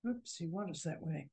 Oops, you want us that way.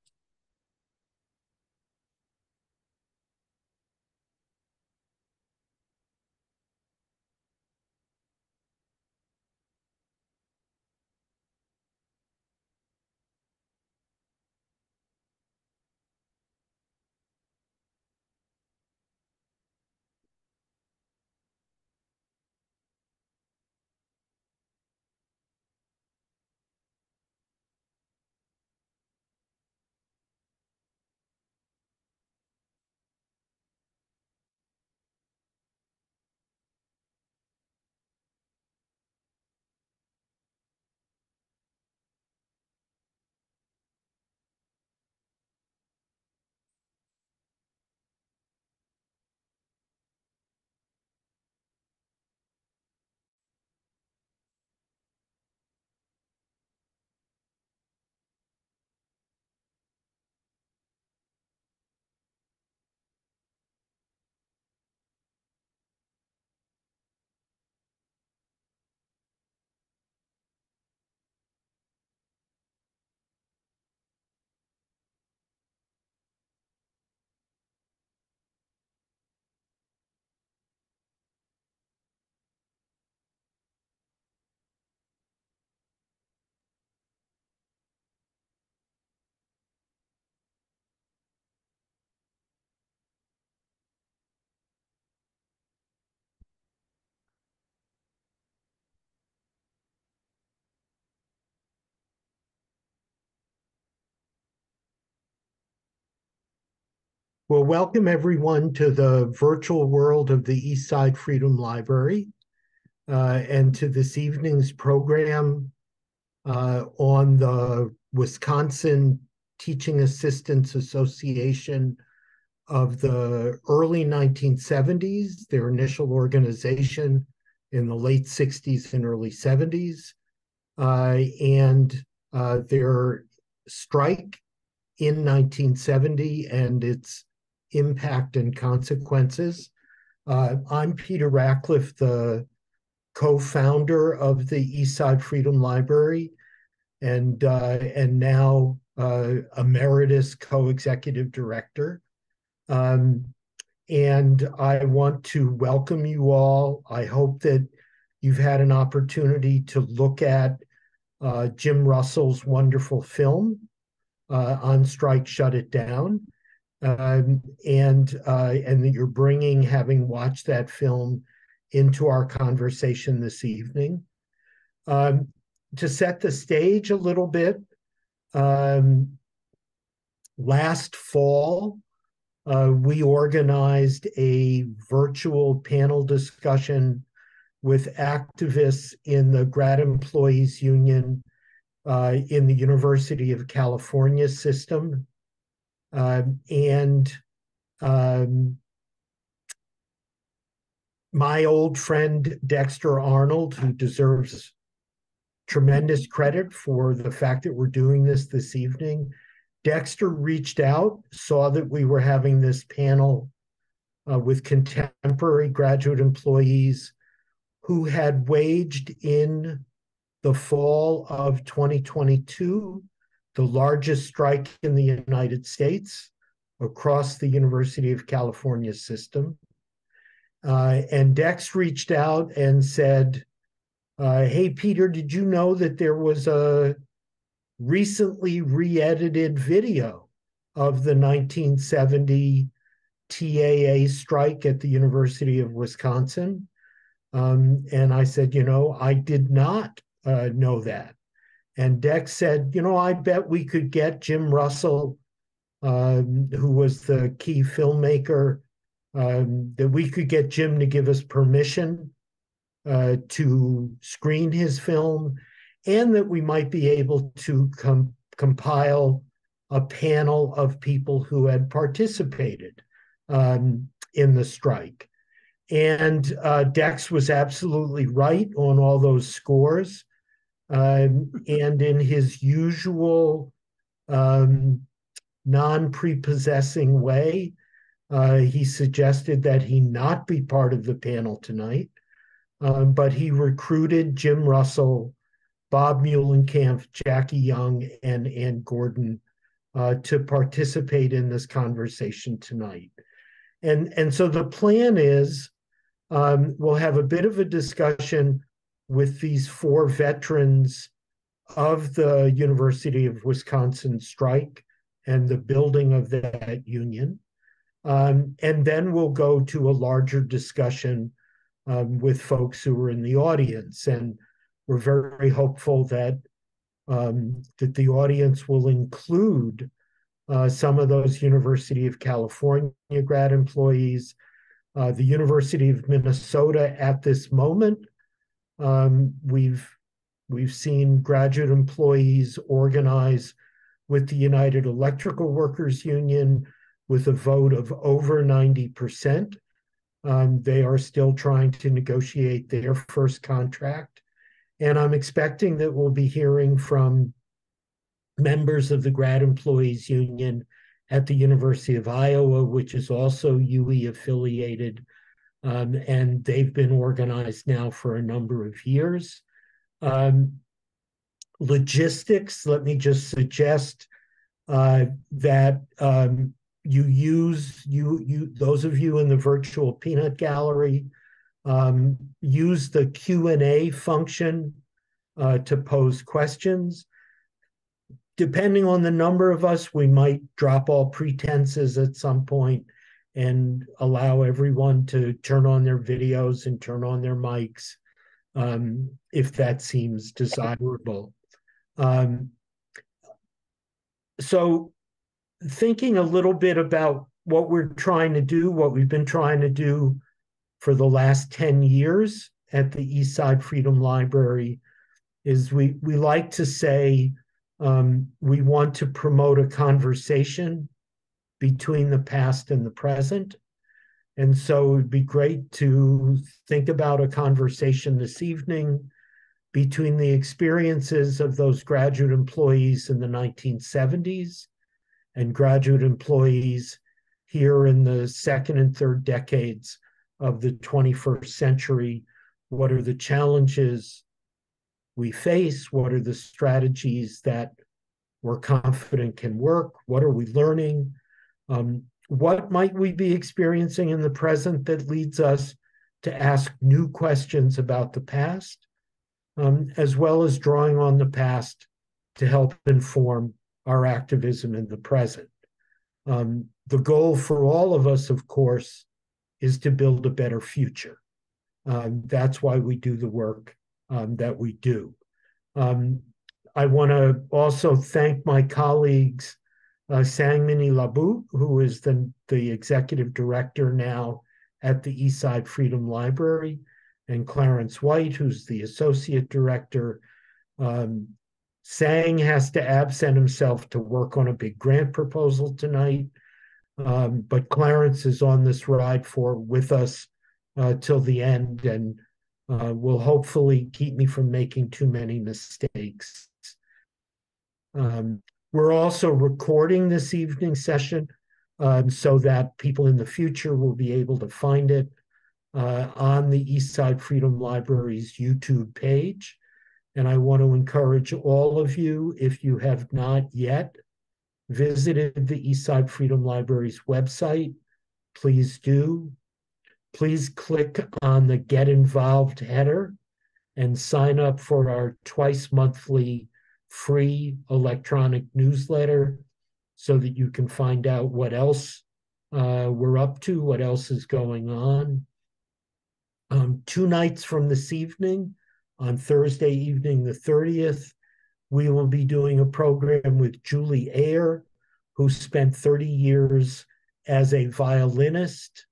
Well, welcome everyone to the virtual world of the Eastside Freedom Library and to this evening's program on the Wisconsin Teaching Assistants Association of the early 1970s, their initial organization in the late 60s and early 70s, and their strike in 1970 and its impact and consequences. I'm Peter Ratcliffe, the co-founder of the Eastside Freedom Library, and now emeritus co-executive director. And I want to welcome you all. I hope that you've had an opportunity to look at Jim Russell's wonderful film, On Strike, Shut It Down. And that you're bringing, having watched that film, into our conversation this evening. To set the stage a little bit, last fall, we organized a virtual panel discussion with activists in the Grad Employees Union in the University of California system. My old friend Dexter Arnold, who deserves tremendous credit for the fact that we're doing this evening, Dexter reached out, saw that we were having this panel with contemporary graduate employees who had waged in the fall of 2022 the largest strike in the United States across the University of California system. And Dex reached out and said, hey, Peter, did you know that there was a recently re-edited video of the 1970 TAA strike at the University of Wisconsin? And I said, I did not know that. And Dex said, I bet we could get Jim Russell, who was the key filmmaker, that we could get Jim to give us permission to screen his film, and that we might be able to compile a panel of people who had participated in the strike. And Dex was absolutely right on all those scores. And in his usual non-prepossessing way, he suggested that he not be part of the panel tonight, but he recruited Jim Russell Bob Muehlenkamp, Jackie Young, and Ann Gordon to participate in this conversation tonight. And so the plan is we'll have a bit of a discussion with these four veterans of the University of Wisconsin strike and the building of that union. And then we'll go to a larger discussion with folks who are in the audience. And we're very hopeful that that the audience will include some of those University of California grad employees, the University of Minnesota at this moment. We've seen graduate employees organize with the United Electrical Workers Union with a vote of over 90%. They are still trying to negotiate their first contract. And I'm expecting that we'll be hearing from members of the Grad Employees Union at the University of Iowa, which is also UE affiliated, and they've been organized now for a number of years. Logistics, let me just suggest that those of you in the virtual peanut gallery, use the Q&A function to pose questions. Depending on the number of us, we might drop all pretenses at some point and allow everyone to turn on their videos and turn on their mics if that seems desirable. So thinking a little bit about what we're trying to do, what we've been trying to do for the last 10 years at the Eastside Freedom Library is we like to say we want to promote a conversation between the past and the present. And so it would be great to think about a conversation this evening between the experiences of those graduate employees in the 1970s and graduate employees here in the second and third decades of the 21st century. What are the challenges we face? What are the strategies that we're confident can work? What are we learning? What might we be experiencing in the present that leads us to ask new questions about the past, as well as drawing on the past to help inform our activism in the present. The goal for all of us, of course, is to build a better future. That's why we do the work that we do. I want to also thank my colleagues, Sangmini Labu, who is the executive director now at the Eastside Freedom Library, and Clarence White, who's the associate director. Sang has to absent himself to work on a big grant proposal tonight, but Clarence is on this ride with us till the end, and will hopefully keep me from making too many mistakes. We're also recording this evening's session so that people in the future will be able to find it on the Eastside Freedom Library's YouTube page. And I want to encourage all of you, if you have not yet visited the Eastside Freedom Library's website, please do. Please click on the Get Involved header and sign up for our twice monthly free electronic newsletter so that you can find out what else we're up to, what else is going on. 2 nights from this evening, on Thursday evening, the 30th, we will be doing a program with Julie Ayer, who spent 30 years as a violinist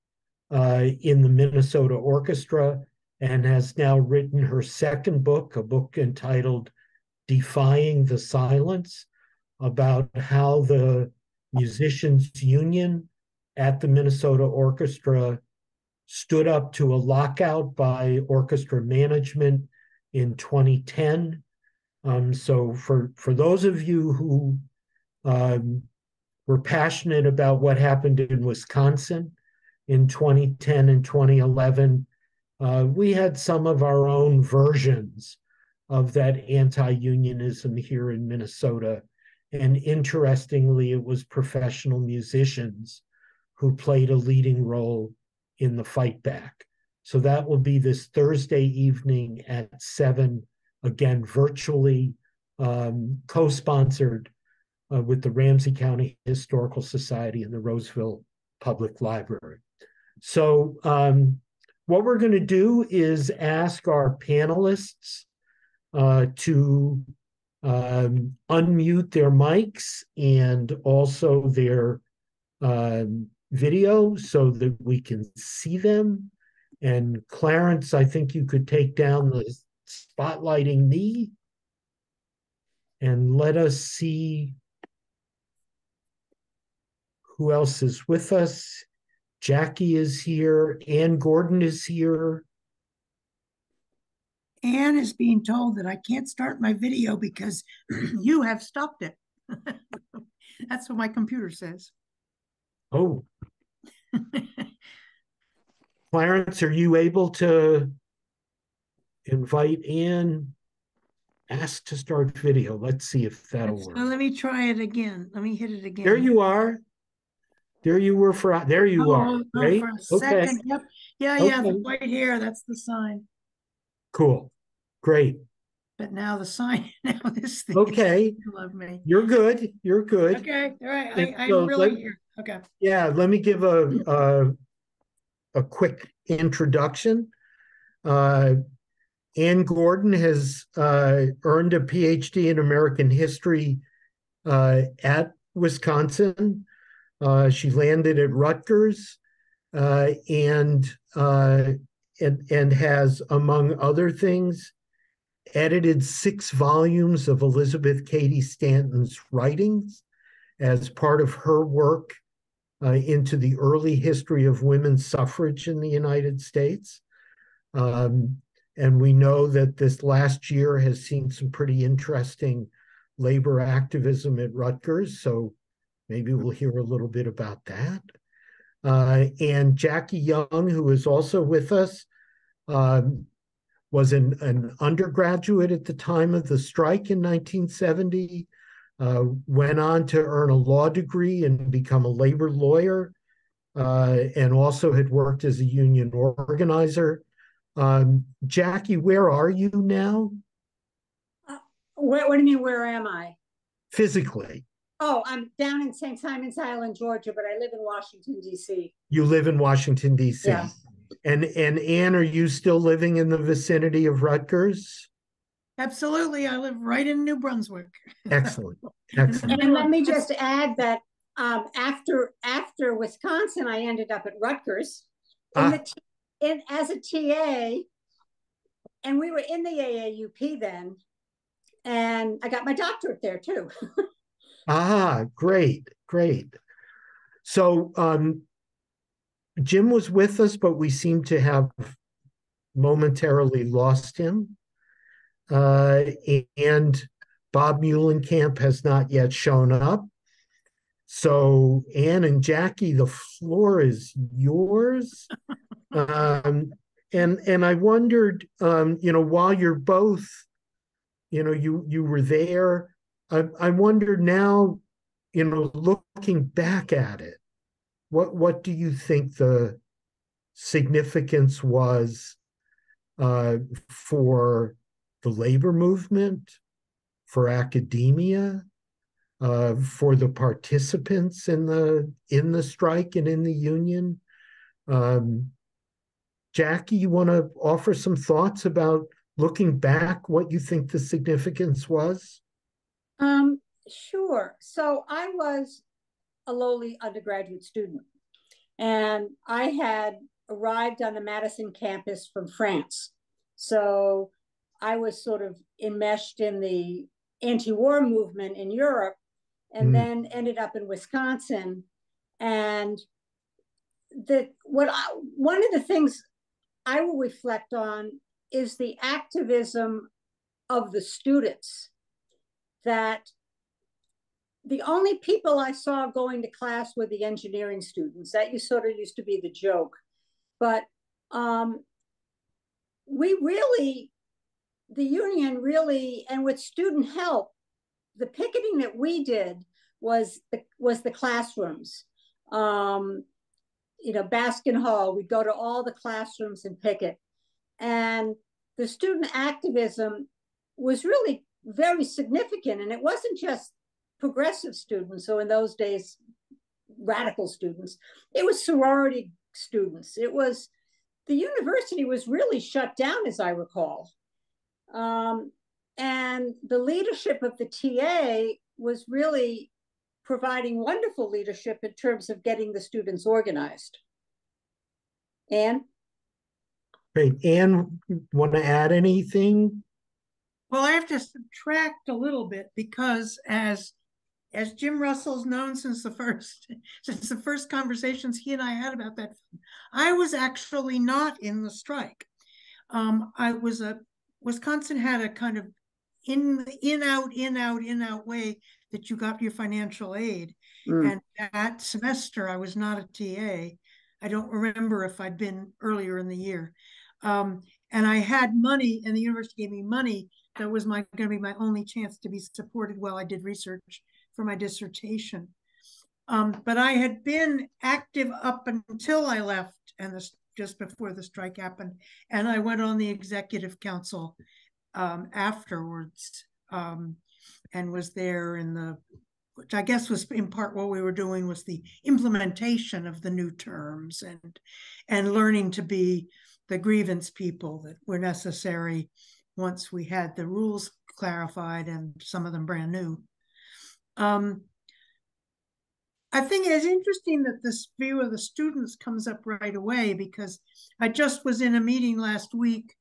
in the Minnesota Orchestra and has now written her second book, a book entitled Defying the Silence, about how the musicians union at the Minnesota Orchestra stood up to a lockout by orchestra management in 2010. So for those of you who were passionate about what happened in Wisconsin in 2010 and 2011, we had some of our own versions of that anti-unionism here in Minnesota. And interestingly, it was professional musicians who played a leading role in the fight back. So that will be this Thursday evening at 7, again, virtually, co-sponsored with the Ramsey County Historical Society and the Roseville Public Library. So what we're going to do is ask our panelists to unmute their mics and also their video so that we can see them. And Clarence, I think you could take down the spotlighting me and let us see who else is with us. Jackie is here. Ann Gordon is here. Ann is being told that I can't start my video because you have stopped it. That's what my computer says. Oh. Clarence, are you able to invite Ann? Ask to start video. Let's see if that'll work. Let me try it again. Let me hit it again. There you are. There you were for, there you are. Right? For a second. Yep. Yeah, okay. yeah, the white hair, that's the sign. Cool. Great. But now the sign, now this thing. Okay. Love me. You're good. You're good. Okay. All right. I'm really here. Okay. Yeah, let me give a quick introduction. Ann Gordon has earned a PhD in American history at Wisconsin. She landed at Rutgers and has, among other things, edited 6 volumes of Elizabeth Cady Stanton's writings as part of her work into the early history of women's suffrage in the United States. And we know that this last year has seen some pretty interesting labor activism at Rutgers, so maybe we'll hear a little bit about that. And Jackie Young, who is also with us, was an undergraduate at the time of the strike in 1970, went on to earn a law degree and become a labor lawyer, and also had worked as a union organizer. Jackie, where are you now? What do you mean, where am I? Physically. Oh, I'm down in St. Simon's Island, Georgia, but I live in Washington, D.C. You live in Washington, D.C. Yeah. And Ann, are you still living in the vicinity of Rutgers? Absolutely. I live right in New Brunswick. Excellent. Excellent. And let me just add that after Wisconsin, I ended up at Rutgers as a TA, and we were in the AAUP then, and I got my doctorate there too. Great. So Jim was with us, but we seem to have momentarily lost him. And Bob Muehlenkamp has not yet shown up. So Ann and Jackie, the floor is yours. And I wondered, while you're both, you were there, I wondered now, looking back at it, what do you think the significance was for the labor movement, for academia, for the participants in the strike and in the union? Jackie, you want to offer some thoughts about looking back, what you think the significance was? Sure. So I was a lowly undergraduate student, and I had arrived on the Madison campus from France. So I was sort of enmeshed in the anti-war movement in Europe, and then ended up in Wisconsin. And one of the things I will reflect on is the activism of the students, that the only people I saw going to class were the engineering students. That used to be the joke. But we really the union really, and with student help, the picketing that we did was the classrooms. Baskin Hall, we'd go to all the classrooms and picket. And the student activism was really very significant. And it wasn't just progressive students, so in those days, radical students. It was sorority students. It was, the university was really shut down, as I recall. And the leadership of the TA was really providing wonderful leadership in terms of getting the students organized. Anne? Great. Anne, want to add anything? Well, I have to subtract a little bit because as Jim Russell's known since the first conversations he and I had about that, I was actually not in the strike. Wisconsin had a kind of in out way that you got your financial aid. And that semester I was not a TA. I don't remember if I'd been earlier in the year. And I had money, and the university gave me money. That was going to be my only chance to be supported while I did research for my dissertation. But I had been active up until I left, and just before the strike happened. And I went on the executive council afterwards, and was there which I guess was in part what we were doing was the implementation of the new terms and learning to be the grievance people that were necessary once we had the rules clarified and some of them brand new. I think it's interesting that this view of the students comes up right away, because I just was in a meeting last week.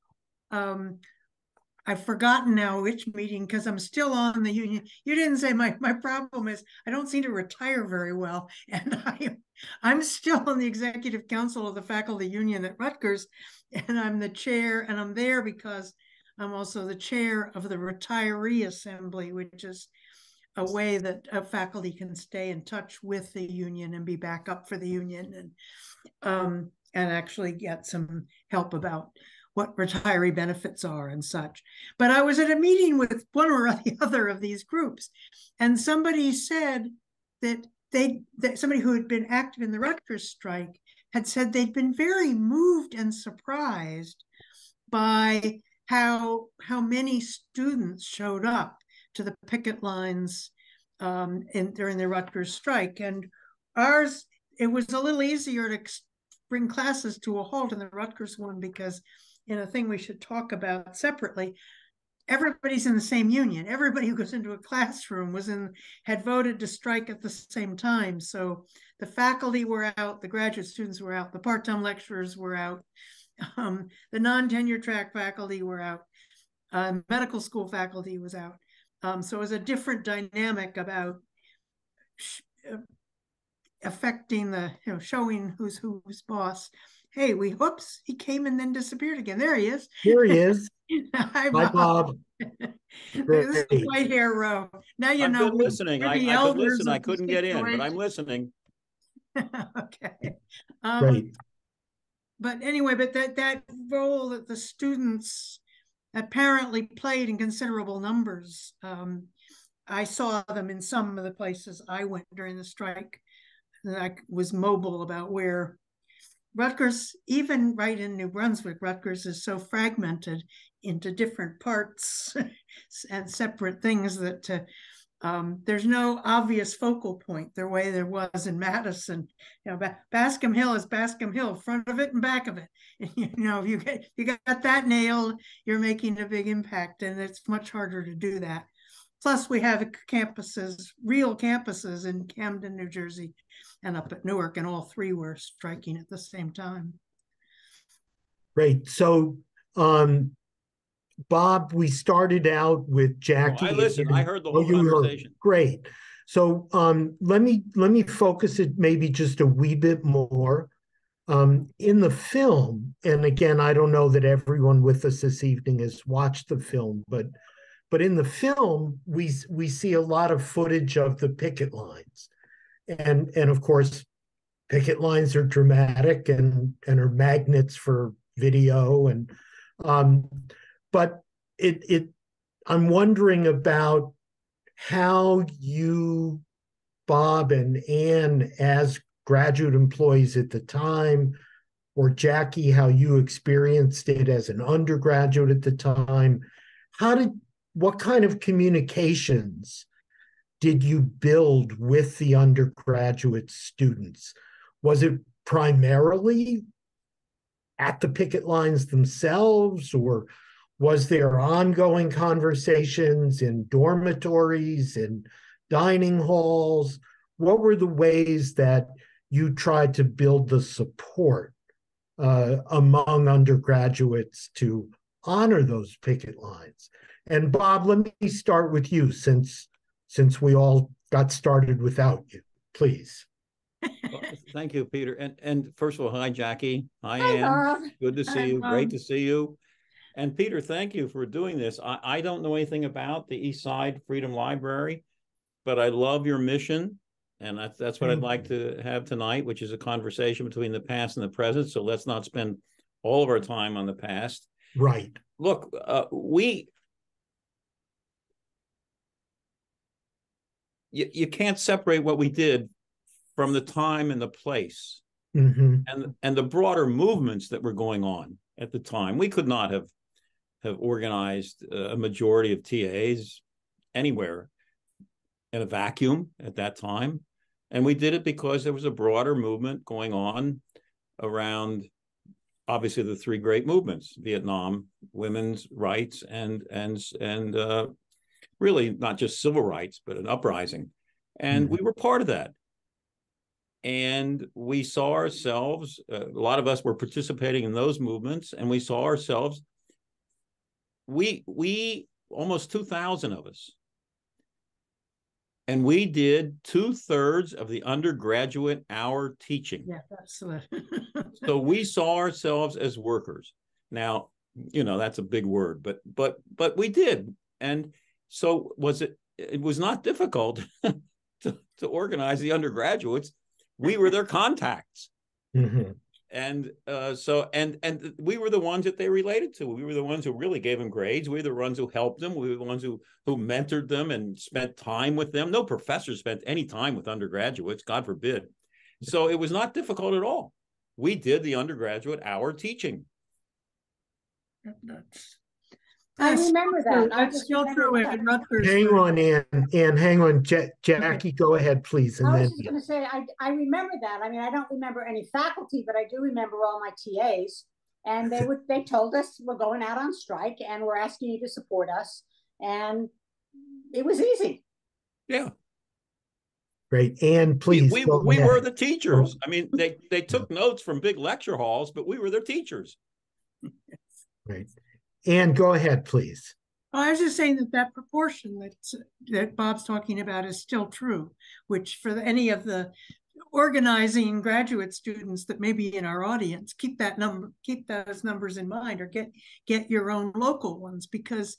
I've forgotten now which meeting because I'm still on the union. You didn't say my problem is I don't seem to retire very well. And I'm still on the executive council of the faculty union at Rutgers, and I'm the chair, and I'm there because I'm also the chair of the retiree assembly, which is a way that a faculty can stay in touch with the union and be back up for the union, and actually get some help about what retiree benefits are and such. But I was at a meeting with one or the other of these groups, and somebody said that somebody who had been active in the Rutgers strike had said they'd been very moved and surprised by how many students showed up to the picket lines during the Rutgers strike. And ours, it was a little easier to bring classes to a halt in the Rutgers one, because in a thing we should talk about separately, everybody's in the same union. Everybody who goes into a classroom had voted to strike at the same time. So the faculty were out, the graduate students were out, the part-time lecturers were out, the non-tenure track faculty were out, medical school faculty was out. So it was a different dynamic about affecting showing who's boss. Hey, whoops, he came and then disappeared again. There he is. Here he is. Hi, Bob. Bob. This is White Hair Row. Now you know. I'm listening. I could listen. I couldn't get in, but I'm listening. Okay. Great. But anyway, that role that the students apparently played in considerable numbers. I saw them in some of the places I went during the strike. I was mobile about where Rutgers, even right in New Brunswick, Rutgers is so fragmented into different parts and separate things that there's no obvious focal point the way there was in Madison. Bascom Hill is Bascom Hill, front of it and back of it. And, if you got that nailed, you're making a big impact, and it's much harder to do that. Plus, we have real campuses in Camden, New Jersey, and up at Newark, and all three were striking at the same time. Great. So, Bob, we started out with Jackie. I listened. I heard the whole conversation. Great. So, let me focus it maybe just a wee bit more. In the film, and again, I don't know that everyone with us this evening has watched the film, but in the film, we see a lot of footage of the picket lines. And of course, picket lines are dramatic and are magnets for video. But I'm wondering about how you, Bob and Ann, as graduate employees at the time, or Jackie, how you experienced it as an undergraduate at the time. What kind of communications did you build with the undergraduate students? Was it primarily at the picket lines themselves, or was there ongoing conversations in dormitories and dining halls? What were the ways that you tried to build the support among undergraduates to honor those picket lines? And Bob, let me start with you, since we all got started without you, please. Well, thank you, Peter. And first of all, hi, Jackie. Hi, Hi, Ann. Bob. Good to see Hi, you. Bob. Great to see you. And Peter, thank you for doing this. I don't know anything about the East Side Freedom Library, but I love your mission. And that's what I'd like to have tonight, which is a conversation between the past and the present. So let's not spend all of our time on the past. Right. Look, you can't separate what we did from the time and the place, and the broader movements that were going on at the time. We could not have organized a majority of TAs anywhere in a vacuum at that time. And we did it because there was a broader movement going on around, obviously, the three great movements: Vietnam, women's rights, and really not just civil rights, but an uprising. And we were part of that. And we saw ourselves, a lot of us were participating in those movements, and we saw ourselves, we almost 2,000 of us, and we did 2/3 of the undergraduate hour teaching. Yeah, absolutely. So we saw ourselves as workers. Now, that's a big word, but we did. And so it was not difficult to organize the undergraduates. We were their contacts. And so we were the ones that they related to. We were the ones who really gave them grades. We were the ones who helped them. We were the ones who mentored them and spent time with them. No professor spent any time with undergraduates, God forbid. So it was not difficult at all. We did the undergraduate hour teaching. I remember that. That's still true at Rutgers. Hang on, Ann, hang on. Jackie, go ahead, please. And I then was just going to say, I remember that. I mean, I don't remember any faculty, but I do remember all my TAs. And they told us we're going out on strike and we're asking you to support us. And it was easy. Yeah. Great. Ann, please. We were the teachers. I mean, they took notes from big lecture halls, but we were their teachers. Right. Ann, go ahead, please. Well, I was just saying that proportion that Bob's talking about is still true, which for any of the organizing graduate students that may be in our audience, keep those numbers in mind, or get your own local ones, because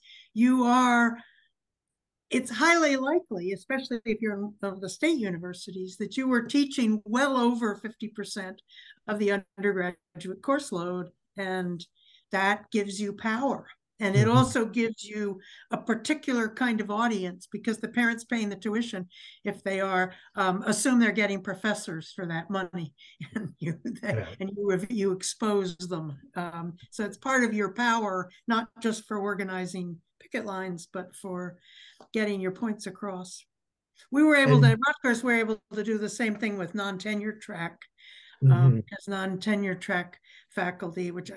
it's highly likely, especially if you're in the state universities, that you were teaching well over 50% of the undergraduate course load, and that gives you power. And it also gives you a particular kind of audience, because the parents paying the tuition, if they are, assume they're getting professors for that money, and you expose them. So it's part of your power, not just for organizing picket lines, but for getting your points across. Rutgers were able to do the same thing with non-tenure track. As non-tenure track faculty, which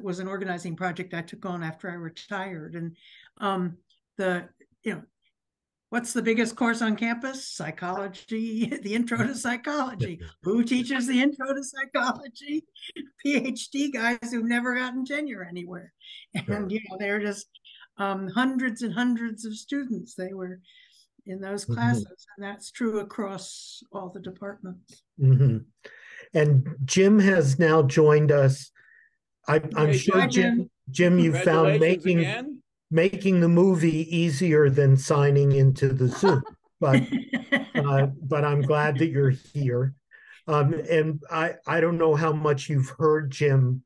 was an organizing project I took on after I retired. And what's the biggest course on campus? Psychology, the intro to psychology. Who teaches the intro to psychology? PhD guys who've never gotten tenure anywhere. And they're just hundreds and hundreds of students. They were in those classes, and that's true across all the departments. And Jim has now joined us. I'm sure, Jim, you found making the movie easier than signing into the Zoom, but I'm glad that you're here. And I don't know how much you've heard, Jim.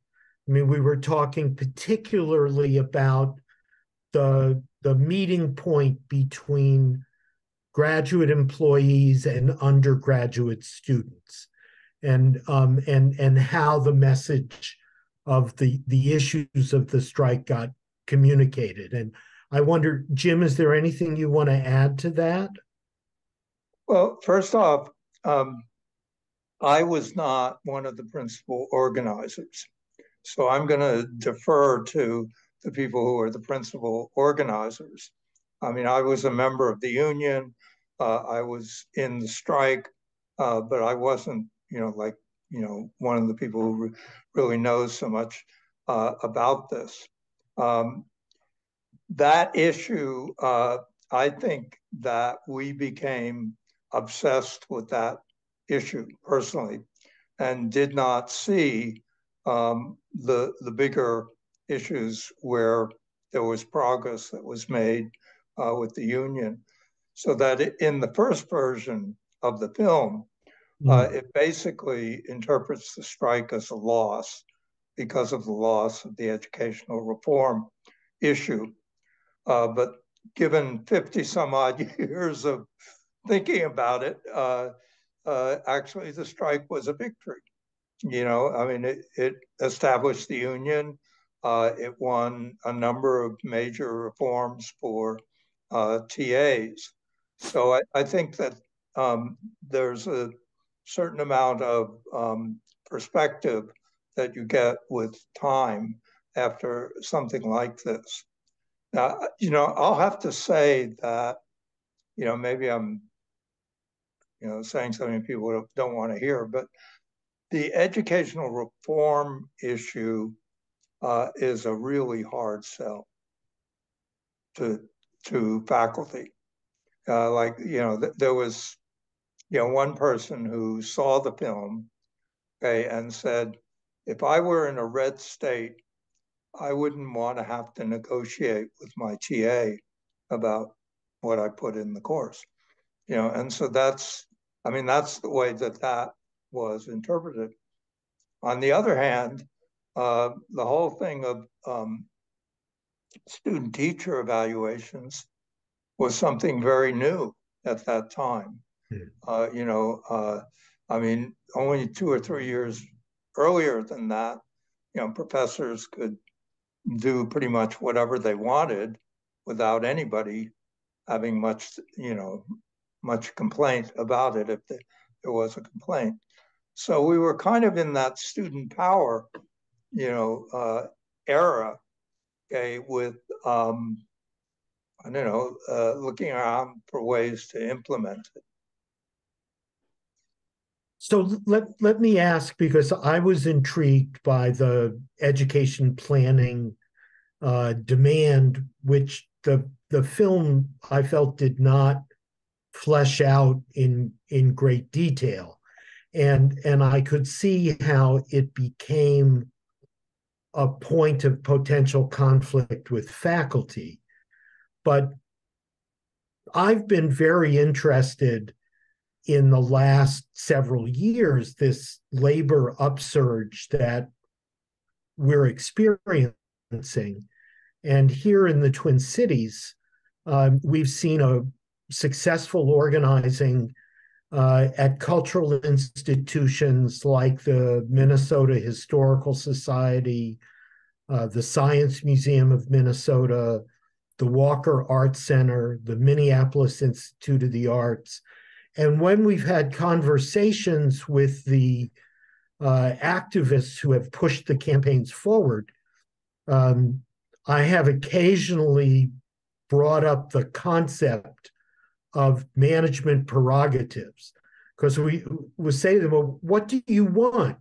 I mean, we were talking particularly about the meeting point between graduate employees and undergraduate students, and how the message of the issues of the strike got communicated. And I wonder, Jim, is there anything you want to add to that? Well, first off, I was not one of the principal organizers. So I'm going to defer to the people who are the principal organizers. I mean, I was a member of the union. I was in the strike, but I wasn't, one of the people who really knows so much about this. That issue, I think that we became obsessed with that issue personally, and did not see the bigger issues where there was progress that was made with the union. So that in the first version of the film, it basically interprets the strike as a loss because of the loss of the educational reform issue. But given 50 some odd years of thinking about it, actually the strike was a victory. I mean, it established the union. It won a number of major reforms for TAs. So I think that there's a certain amount of perspective that you get with time after something like this. Now, I'll have to say that, maybe I'm, saying something people don't want to hear, but the educational reform issue is a really hard sell to faculty. There was, one person who saw the film, okay, and said, if I were in a red state, I wouldn't want to have to negotiate with my TA about what I put in the course. And so that's the way that was interpreted. On the other hand, the whole thing of student-teacher evaluations was something very new at that time. Only 2 or 3 years earlier than that, professors could do pretty much whatever they wanted without anybody having much complaint about it if there was a complaint. So we were kind of in that student power, era, okay, with looking around for ways to implement it. So let me ask, because I was intrigued by the education planning demand, which the film I felt did not flesh out in great detail. And I could see how it became a point of potential conflict with faculty. But I've been very interested in the last several years, this labor upsurge that we're experiencing. And here in the Twin Cities, we've seen a successful organizing at cultural institutions like the Minnesota Historical Society, the Science Museum of Minnesota, the Walker Art Center, the Minneapolis Institute of the Arts. And when we've had conversations with the activists who have pushed the campaigns forward, I have occasionally brought up the concept of management prerogatives, because we would say to them, well, what do you want?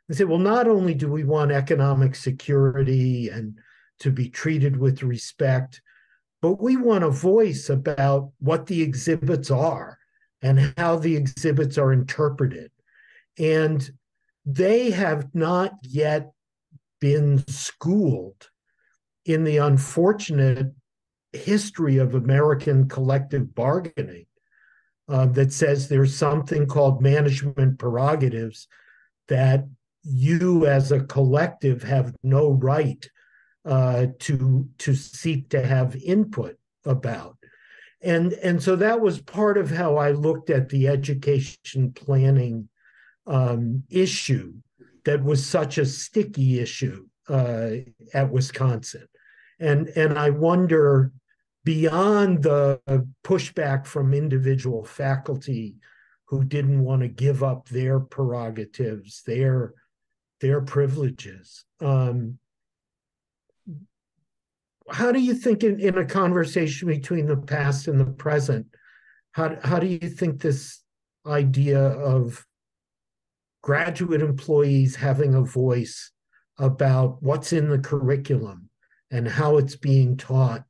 They say, well, not only do we want economic security and to be treated with respect, but we want a voice about what the exhibits are and how the exhibits are interpreted. And they have not yet been schooled in the unfortunate history of American collective bargaining that says there's something called management prerogatives that you as a collective have no right to seek to have input about. And so that was part of how I looked at the education planning issue that was such a sticky issue at Wisconsin. And I wonder, beyond the pushback from individual faculty who didn't want to give up their prerogatives, their privileges, how do you think in a conversation between the past and the present, how do you think this idea of graduate employees having a voice about what's in the curriculum and how it's being taught,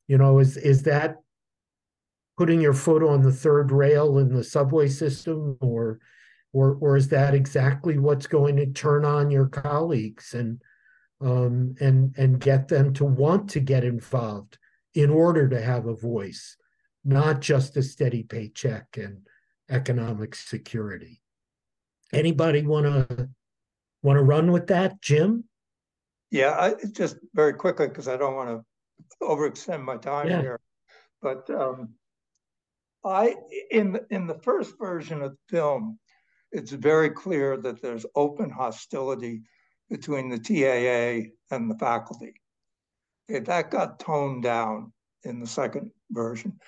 is that putting your foot on the third rail in the subway system, or is that exactly what's going to turn on your colleagues and get them to want to get involved in order to have a voice, not just a steady paycheck and economic security? Anybody want to run with that, Jim? Yeah, I just very quickly, because I don't want to overextend my time here, but in the first version of the film, it's very clear that there's open hostility between the TAA and the faculty. Okay, that got toned down in the second version.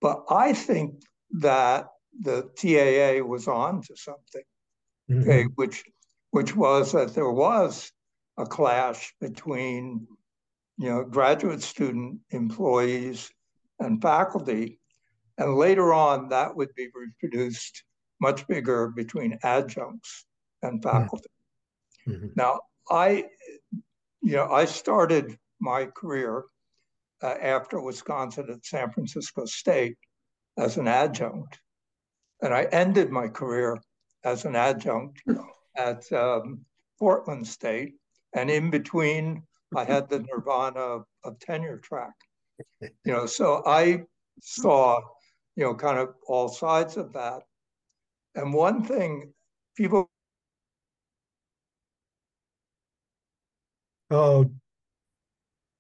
But I think that the TAA was on to something, okay, which was that there was a clash between, graduate student employees and faculty. And later on, that would be reproduced much bigger between adjuncts and faculty. Mm-hmm. Now, I started my career after Wisconsin at San Francisco State as an adjunct, and I ended my career as an adjunct at Portland State, and in between, I had the nirvana of tenure track. So I saw, kind of all sides of that. And one thing people... Oh.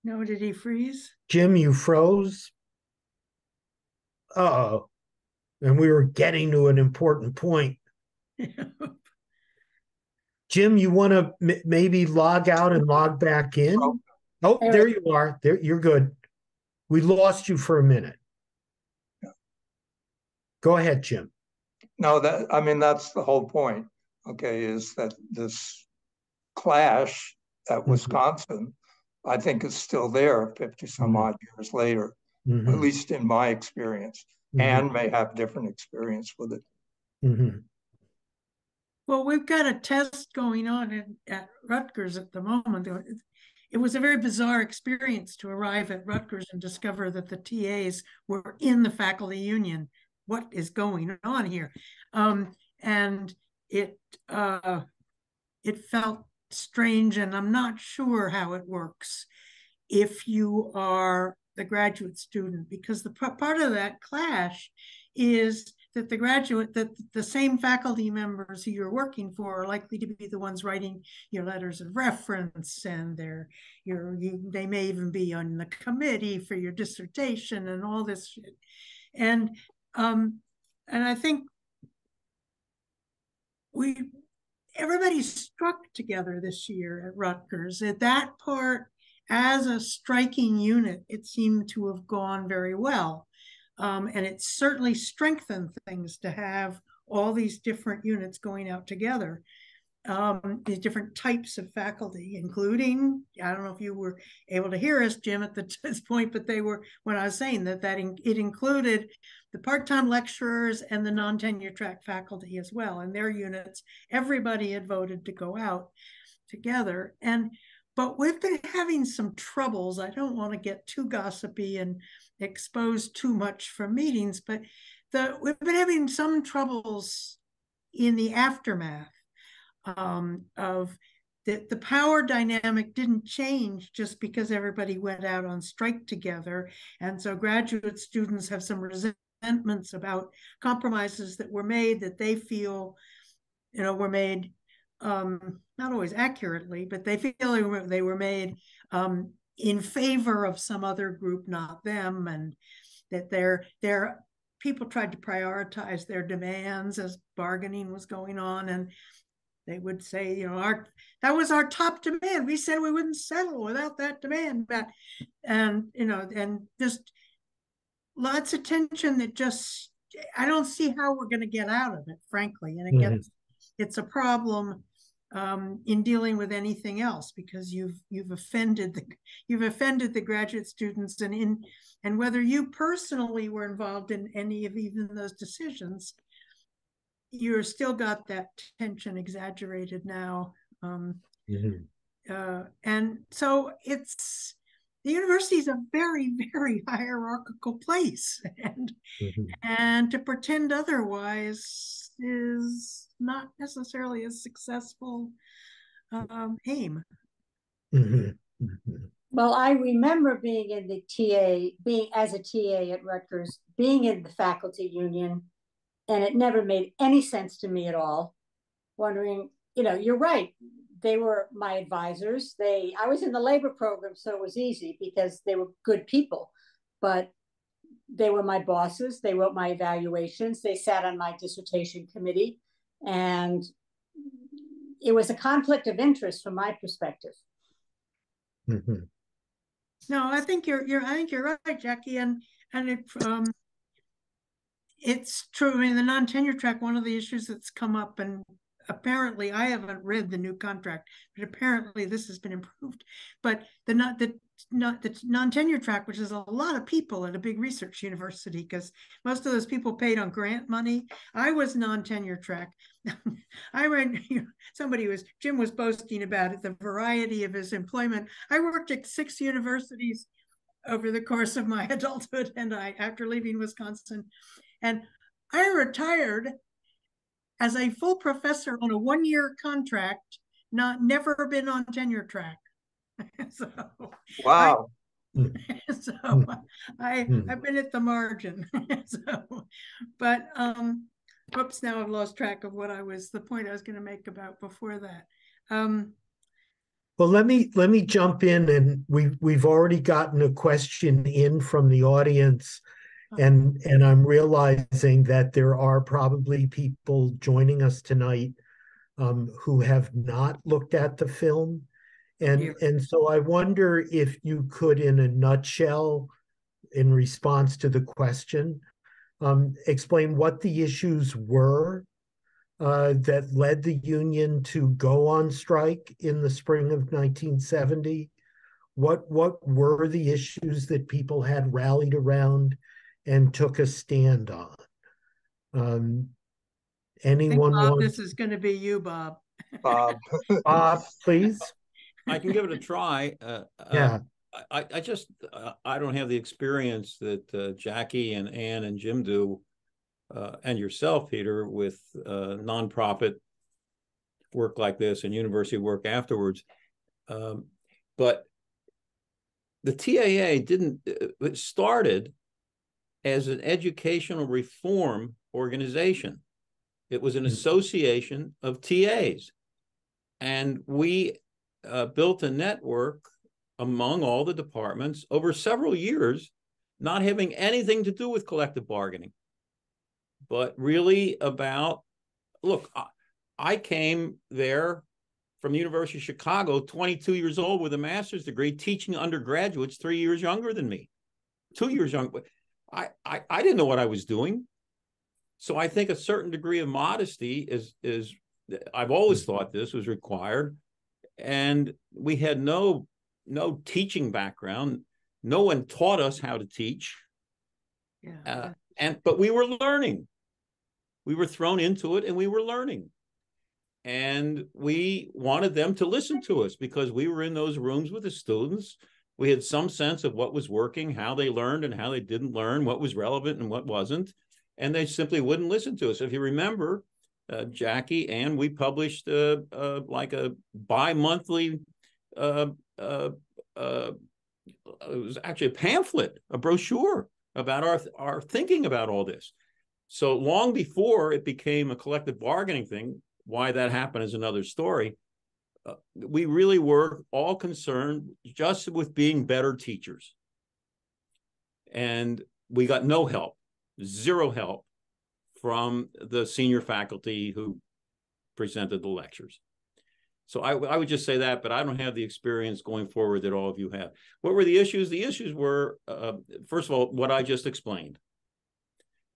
No, did he freeze? Jim, you froze? Uh-oh. And we were getting to an important point. Jim, you want to maybe log out and log back in? Oh, there you are. There, you're good. We lost you for a minute. Go ahead, Jim. No, that's the whole point, okay, is that this clash at Wisconsin, I think, is still there 50 some odd years later, at least in my experience, and may have different experience with it. Well, we've got a test going on at Rutgers at the moment. It was a very bizarre experience to arrive at Rutgers and discover that the TAs were in the faculty union. What is going on here? And it felt strange, and I'm not sure how it works if you are the graduate student, because the part of that clash is that the same faculty members who you're working for are likely to be the ones writing your letters of reference, and they may even be on the committee for your dissertation and all this shit. And I think everybody struck together this year at Rutgers. At that part, as a striking unit, it seemed to have gone very well. And it certainly strengthened things to have all these different units going out together. These different types of faculty, including, I don't know if you were able to hear us, Jim, at this point, but they were, when I was saying that it included the part-time lecturers and the non-tenure track faculty as well, and their units. Everybody had voted to go out together. But we've been having some troubles. I don't want to get too gossipy and expose too much from meetings, but we've been having some troubles in the aftermath of the power dynamic didn't change just because everybody went out on strike together. And so graduate students have some resentments about compromises that were made that they feel, were made not always accurately, but they feel they were made in favor of some other group, not them, and that their people tried to prioritize their demands as bargaining was going on, and they would say, you know, that was our top demand. We said we wouldn't settle without that demand, and you know, and just lots of tension that just I don't see how we're going to get out of it, frankly. And again, it's a problem in dealing with anything else, because you've offended the graduate students, and whether you personally were involved in any of even those decisions, you're still got that tension exaggerated now. And so the university is a very, very hierarchical place, and to pretend otherwise is not necessarily a successful aim. Well, I remember being in the being as a TA at Rutgers, being in the faculty union, and it never made any sense to me at all. Wondering, you know, you're right. They were my advisors. I was in the labor program, so it was easy because they were good people, but they were my bosses. They wrote my evaluations. They sat on my dissertation committee, and it was a conflict of interest from my perspective. No, I think you're right, Jackie, and it's true. I mean, the non-tenure track, one of the issues that's come up, and apparently I haven't read the new contract, but apparently this has been improved. But the non-tenure track, which is a lot of people at a big research university, because most of those people paid on grant money. I was non-tenure track. I read, Jim was boasting about it, the variety of his employment. I worked at 6 universities over the course of my adulthood, and after leaving Wisconsin, and I retired as a full professor on a 1-year contract, never been on tenure track. So wow. I've been at the margin. But whoops, now I've lost track of the point I was going to make about before that. Well, let me jump in, and we've already gotten a question in from the audience. And I'm realizing that there are probably people joining us tonight who have not looked at the film. And so I wonder if you could, in a nutshell, in response to the question, explain what the issues were that led the union to go on strike in the spring of 1970. What were the issues that people had rallied around and took a stand on? Anyone Bob, want? this is going to be you, Bob. Bob, Please. I can give it a try. Yeah. I don't have the experience that Jackie and Ann and Jim do, and yourself, Peter, with nonprofit work like this and university work afterwards. But the TAA it started as an educational reform organization. It was an association of TAs. And we built a network among all the departments over several years, not having anything to do with collective bargaining, but really about, look, I came there from the University of Chicago, 22 years old with a master's degree, teaching undergraduates 3 years younger than me, 2 years younger. I didn't know what I was doing. So I think a certain degree of modesty is I've always thought this was required. And we had no teaching background. No one taught us how to teach. Yeah. But we were learning. We were thrown into it and we were learning. And we wanted them to listen to us because we were in those rooms with the students. We had some sense of what was working, how they learned and how they didn't learn, what was relevant and what wasn't. And they simply wouldn't listen to us. If you remember, Jackie, and we published like a bi-monthly, it was actually a pamphlet, a brochure about our thinking about all this. So long before it became a collective bargaining thing, why that happened is another story. We really were all concerned just with being better teachers. And we got no help, zero help from the senior faculty who presented the lectures. So I would just say that, but I don't have the experience going forward that all of you have. What were the issues? The issues were, first of all, what I just explained,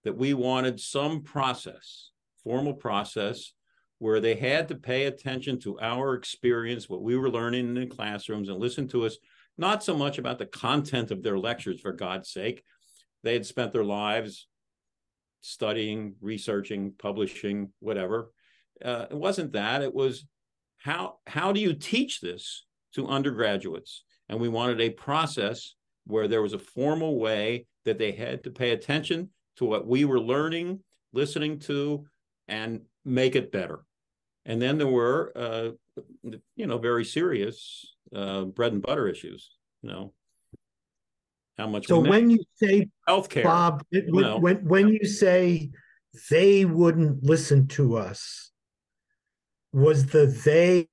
that we wanted some process, formal process, where they had to pay attention to our experience, what we were learning in the classrooms, and listen to us, not so much about the content of their lectures, for God's sake. They had spent their lives studying, researching, publishing, whatever. It wasn't that. It was, how do you teach this to undergraduates? And we wanted a process where there was a formal way that they had to pay attention to what we were learning, listening to, and make it better. And then there were, very serious bread and butter issues, how much. So when you say, healthcare, Bob, when you say they wouldn't listen to us, was the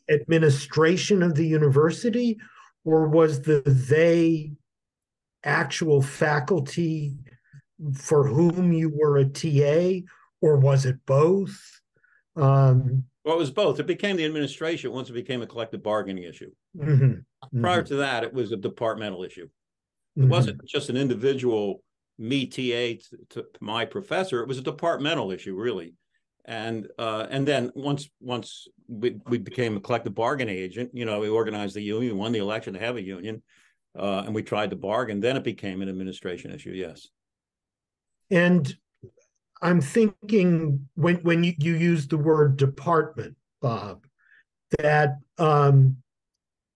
administration of the university, or was the actual faculty for whom you were a TA, or was it both? Well, it was both. It became the administration once it became a collective bargaining issue. Mm-hmm. Prior to that, it was a departmental issue. It wasn't just an individual me TA to my professor. It was a departmental issue, really. And then once we became a collective bargaining agent, we organized the union, won the election to have a union, and we tried to bargain. Then it became an administration issue. Yes. And I'm thinking when you use the word department, Bob, that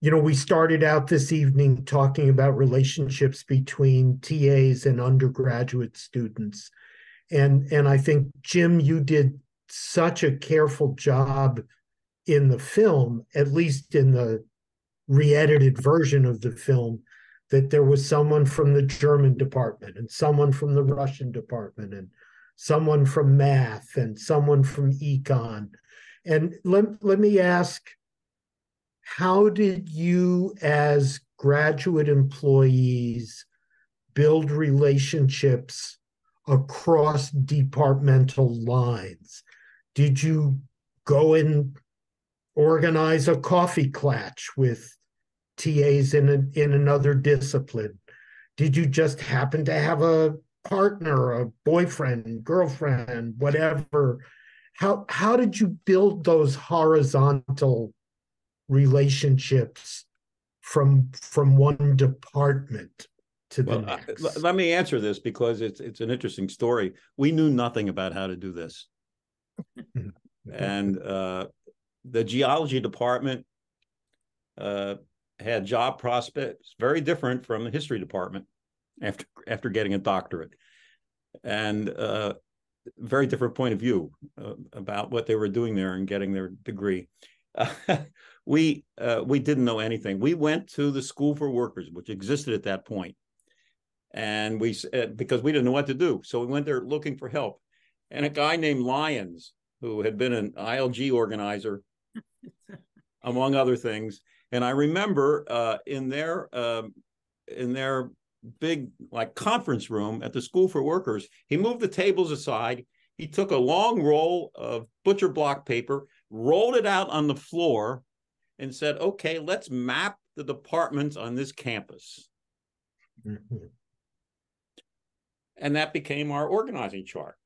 we started out this evening talking about relationships between TAs and undergraduate students, and I think, Jim, you did such a careful job in the film, at least in the re-edited version of the film, that there was someone from the German department and someone from the Russian department and someone from math and someone from econ. And let me ask, how did you as graduate employees build relationships across departmental lines? Did you go and organize a coffee clatch with TAs in another discipline? Did you just happen to have a partner, a boyfriend, girlfriend, whatever? How did you build those horizontal relationships from one department to the next? Let me answer this, because it's an interesting story. We knew nothing about how to do this. And the geology department had job prospects very different from the history department after getting a doctorate, and very different point of view about what they were doing there and getting their degree. We didn't know anything. We went to the School for Workers, which existed at that point, and because we didn't know what to do, so we went there looking for help. And a guy named Lyons, who had been an ILG organizer, among other things. And I remember in their big conference room at the School for Workers, he moved the tables aside. He took a long roll of butcher block paper, rolled it out on the floor, and said, "Okay, let's map the departments on this campus." Mm-hmm. And that became our organizing chart.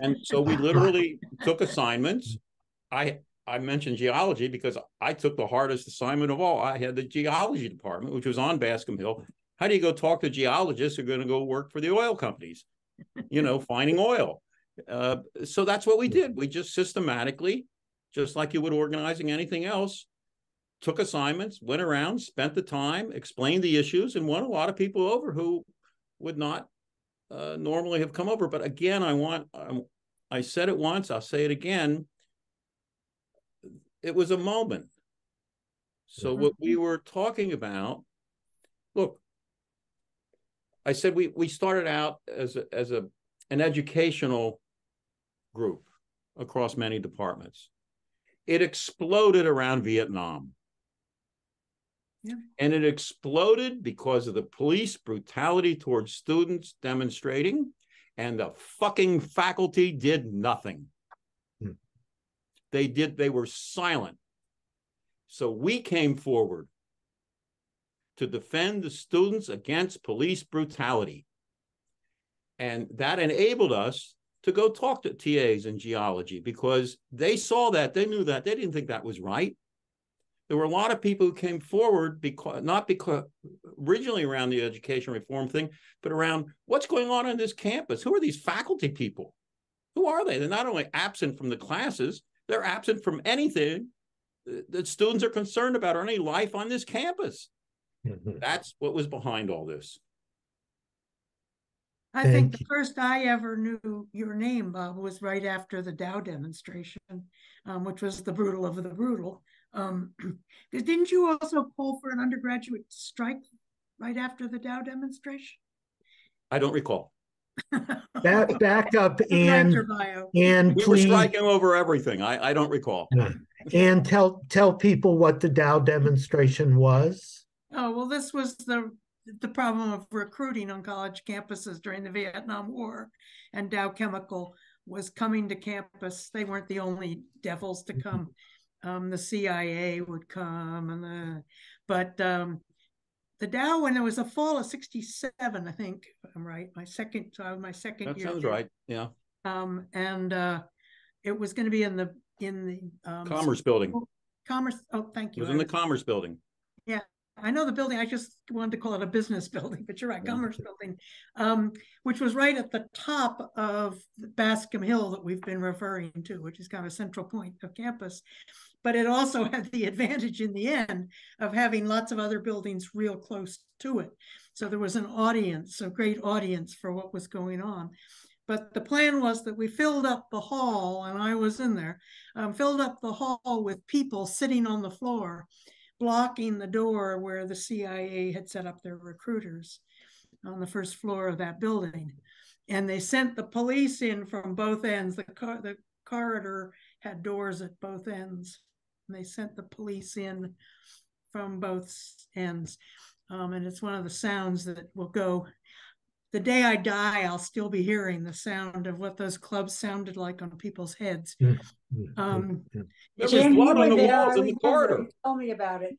And so we literally took assignments. I mentioned geology because I took the hardest assignment of all. I had the geology department, which was on Bascom Hill. How do you go talk to geologists who are going to go work for the oil companies, finding oil? So that's what we did. We just systematically, just like you would organizing anything else, took assignments, went around, spent the time, explained the issues, and won a lot of people over who would not normally have come over. But again, I said it once, I'll say it again. It was a moment. So what we were talking about, look, I said we started out as an educational group. across many departments. It exploded around Vietnam. Yeah. And it exploded because of the police brutality towards students demonstrating, and the fucking faculty did nothing. They were silent. So we came forward to defend the students against police brutality. And that enabled us to go talk to TAs in geology, because they saw that, they knew that, they didn't think that was right. There were a lot of people who came forward not because originally around the education reform thing, but around what's going on this campus. Who are these faculty people? Who are they? They're not only absent from the classes, they're absent from anything that students are concerned about, or any life on this campus. That's what was behind all this. I think the first I ever knew your name, Bob, was right after the Dow demonstration, which was the brutal of the brutal. Didn't you also call for an undergraduate strike right after the Dow demonstration? I don't recall. Back up and we were striking over everything. I don't recall. And tell people what the Dow demonstration was. Oh, well, this was the problem of recruiting on college campuses during the Vietnam War, and Dow Chemical was coming to campus. They weren't the only devils to come. The CIA would come, but the Dow, when it was the fall of '67, I think, if I'm right, my second year. That sounds right. Yeah. And it was going to be in the Commerce building. Commerce. Oh, thank you. It was in the Commerce building. Yeah. I know the building. I just wanted to call it a business building, but you're right, Commerce building, which was right at the top of the Bascom Hill that we've been referring to, which is kind of a central point of campus. But it also had the advantage in the end of having lots of other buildings real close to it. So there was an audience, a great audience for what was going on. But the plan was that we filled up the hall, and I was in there, filled up the hall with people sitting on the floor, blocking the door where the CIA had set up their recruiters on the first floor of that building. And they sent the police in from both ends. The corridor had doors at both ends. And they sent the police in from both ends. And it's one of the sounds that will go, the day I die, I'll still be hearing the sound of what those clubs sounded like on people's heads. There was blood on the walls in the corridor. Tell me about it.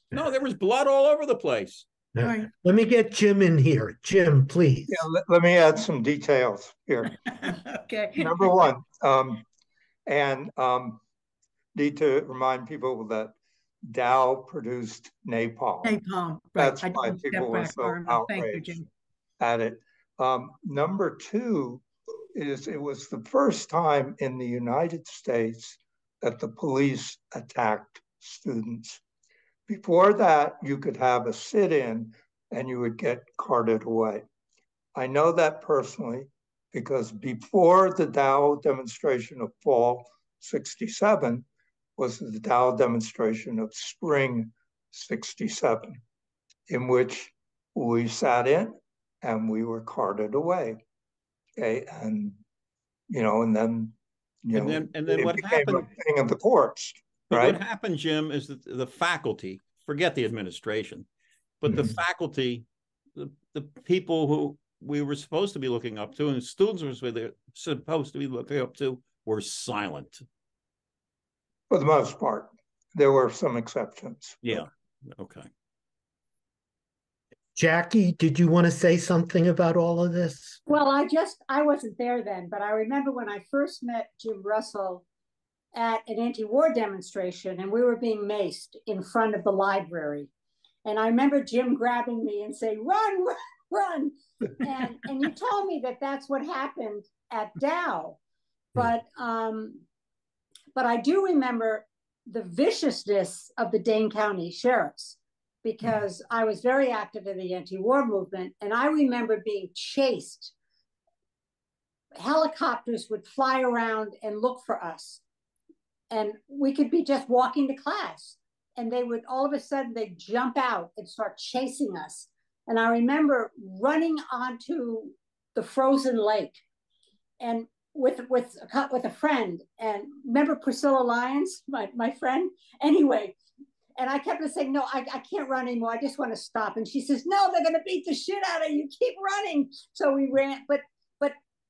No, there was blood all over the place. Right. Let me get Jim in here. Jim, please. Yeah, let me add some details here. Okay. Number one, need to remind people that Dow produced napalm. Napalm. That's right. why people were so outraged at it. Number two is it was the first time in the United States that the police attacked students. Before that, you could have a sit-in and you would get carted away. I know that personally because before the Dow demonstration of fall '67 was the Dow demonstration of spring '67, in which we sat in and we were carted away. Okay, and then what happened? A thing of the courts. Right? What happened, Jim, is that the faculty, forget the administration, but the faculty, the people who we were supposed to be looking up to, and the students were supposed to be looking up to, were silent. For the most part, there were some exceptions. Yeah. Okay. Jackie, did you want to say something about all of this? Well, I wasn't there then, but I remember when I first met Jim Russell at an anti-war demonstration, and we were being maced in front of the library. And I remember Jim grabbing me and saying, run, run. And you told me that that's what happened at Dow. But I do remember the viciousness of the Dane County sheriffs, because I was very active in the anti-war movement. And I remember being chased. Helicopters would fly around and look for us. And we could be just walking to class, and they would all of a sudden they'd jump out and start chasing us. And I remember running onto the frozen lake, and with a friend, and remember Priscilla Lyons, my friend. Anyway, and I kept on saying, no, I can't run anymore. I just want to stop. And she says, no, they're going to beat the shit out of you. Keep running. So we ran. But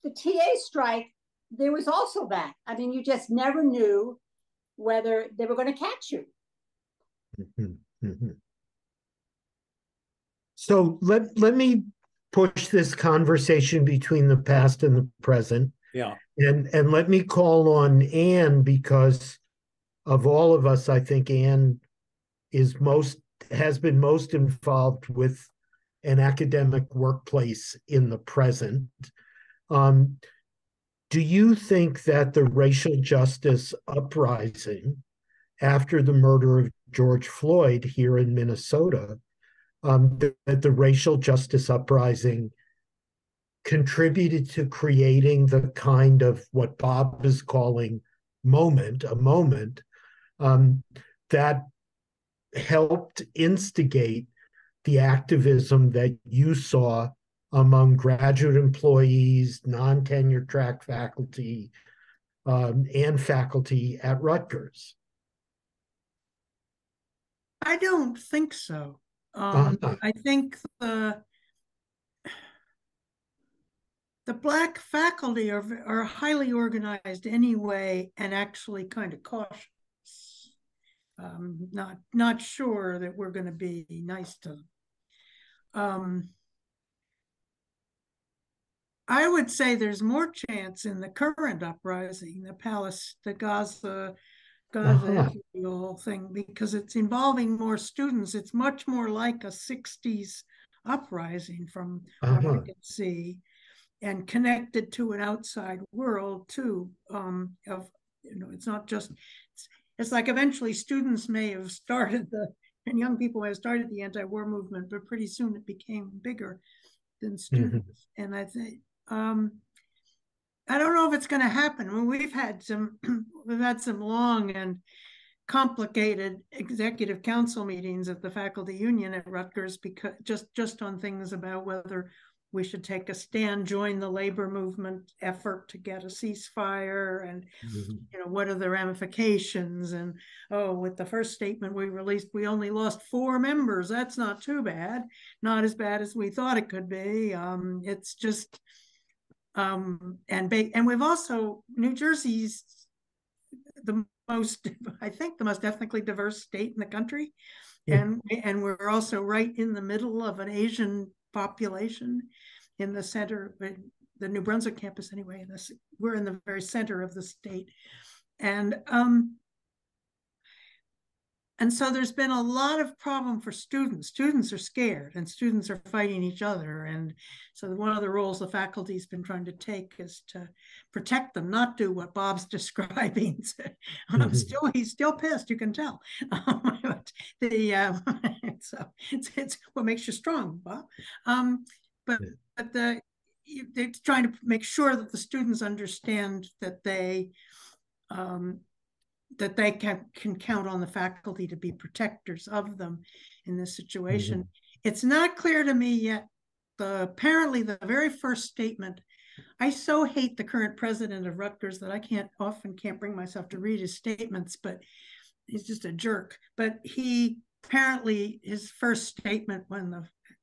the TA strike, there was also that. I mean, you just never knew whether they were going to catch you. Mm-hmm. Mm-hmm. So let me push this conversation between the past and the present. Yeah. And let me call on Anne, because of all of us, I think Anne has been most involved with an academic workplace in the present. Do you think that the racial justice uprising after the murder of George Floyd here in Minnesota, that the racial justice uprising contributed to creating the kind of what Bob is calling a moment that helped instigate the activism that you saw among graduate employees, non-tenure track faculty, and faculty at Rutgers? I don't think so. I think the Black faculty are highly organized anyway, and actually kind of cautious. Not sure that we're going to be nice to them. I would say there's more chance in the current uprising, the Gaza Israel thing, because it's involving more students. It's much more like a 60s uprising from what I can see, and connected to an outside world too. It's not just, it's like eventually students may have started and young people may have started the anti-war movement, but pretty soon it became bigger than students. And I think, I don't know if it's going to happen. I mean, we've had some long and complicated executive council meetings at the faculty union at Rutgers, because just on things about whether we should take a stand, join the labor movement effort to get a ceasefire, and what are the ramifications? And with the first statement we released, we only lost 4 members. That's not too bad, not as bad as we thought it could be. It's just and we've also, New Jersey's the most ethnically diverse state in the country, and we're also right in the middle of an Asian population in the center, the New Brunswick campus anyway. We're in the very center of the state, and so there's been a lot of problem for students. Students are scared, and students are fighting each other. And so one of the roles the faculty's been trying to take is to protect them, not do what Bob's describing. He's still pissed, you can tell. So it's what makes you strong, Bob. They're trying to make sure that the students understand that they can count on the faculty to be protectors of them in this situation. It's not clear to me yet. Apparently the very first statement, I so hate the current president of Rutgers that I can't bring myself to read his statements, but he's just a jerk. But his first statement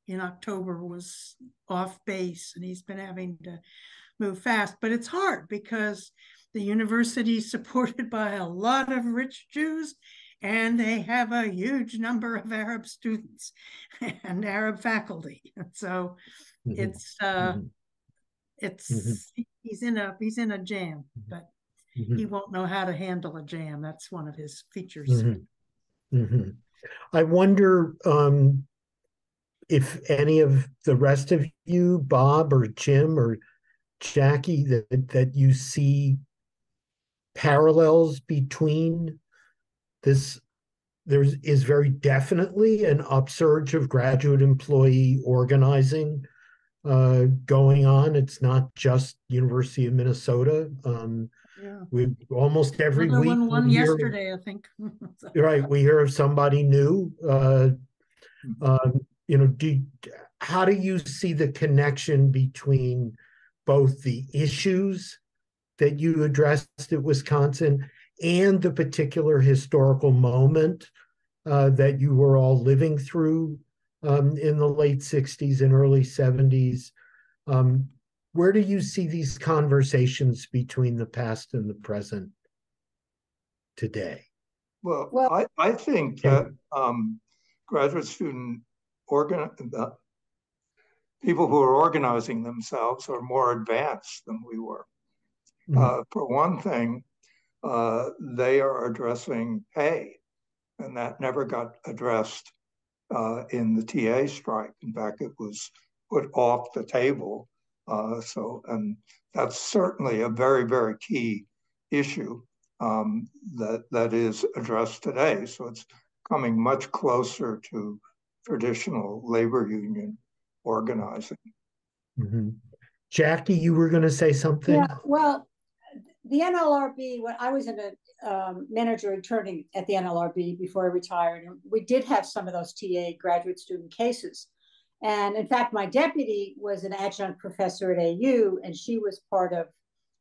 in October was off base, and he's been having to move fast. But it's hard because the university is supported by a lot of rich Jews, and they have a huge number of Arab students and Arab faculty. And so he's in a jam, but he won't know how to handle a jam. That's one of his features. I wonder if any of the rest of you, Bob or Jim or Jackie, that you see parallels between this. There is very definitely an upsurge of graduate employee organizing going on. It's not just University of Minnesota. We almost every week one yesterday, I think. Right, we hear of somebody new. How do you see the connection between both the issues that you addressed at Wisconsin and the particular historical moment that you were all living through in the late 60s and early 70s. Where do you see these conversations between the past and the present today? Well, I think that graduate student people who are organizing themselves are more advanced than we were. For one thing, they are addressing pay, and that never got addressed in the TA strike. In fact, it was put off the table. And that's certainly a very, very key issue that is addressed today. So it's coming much closer to traditional labor union organizing. Jackie, you were going to say something? Yeah, well, the NLRB, when I was in a manager interning at the NLRB before I retired, and we did have some of those TA graduate student cases. And in fact, my deputy was an adjunct professor at AU, and she was part of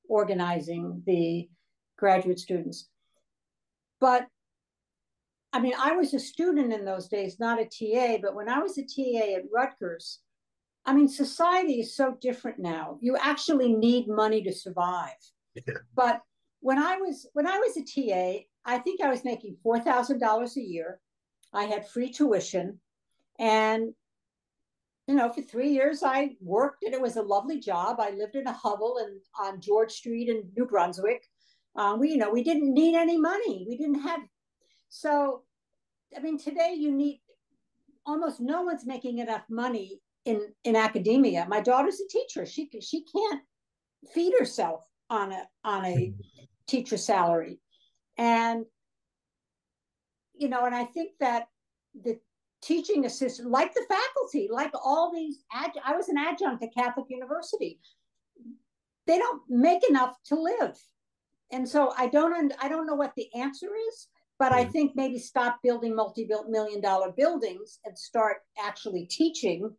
organizing the graduate students. But I mean, I was a student in those days, not a TA, but when I was a TA at Rutgers, I mean, society is so different now. You actually need money to survive. Yeah. But when I was a TA, I think I was making $4,000 a year. I had free tuition, and for 3 years I worked, and it was a lovely job. I lived in a hovel on George Street in New Brunswick. We didn't need any money. We didn't have. So, I mean, today you need, almost no one's making enough money in academia. My daughter's a teacher. She can't feed herself on a teacher salary. And, and I think that the teaching assistant, like the faculty, like all these, I was an adjunct at Catholic University. They don't make enough to live. And so I don't know what the answer is, but I think maybe stop building multi-million-dollar buildings and start actually teaching.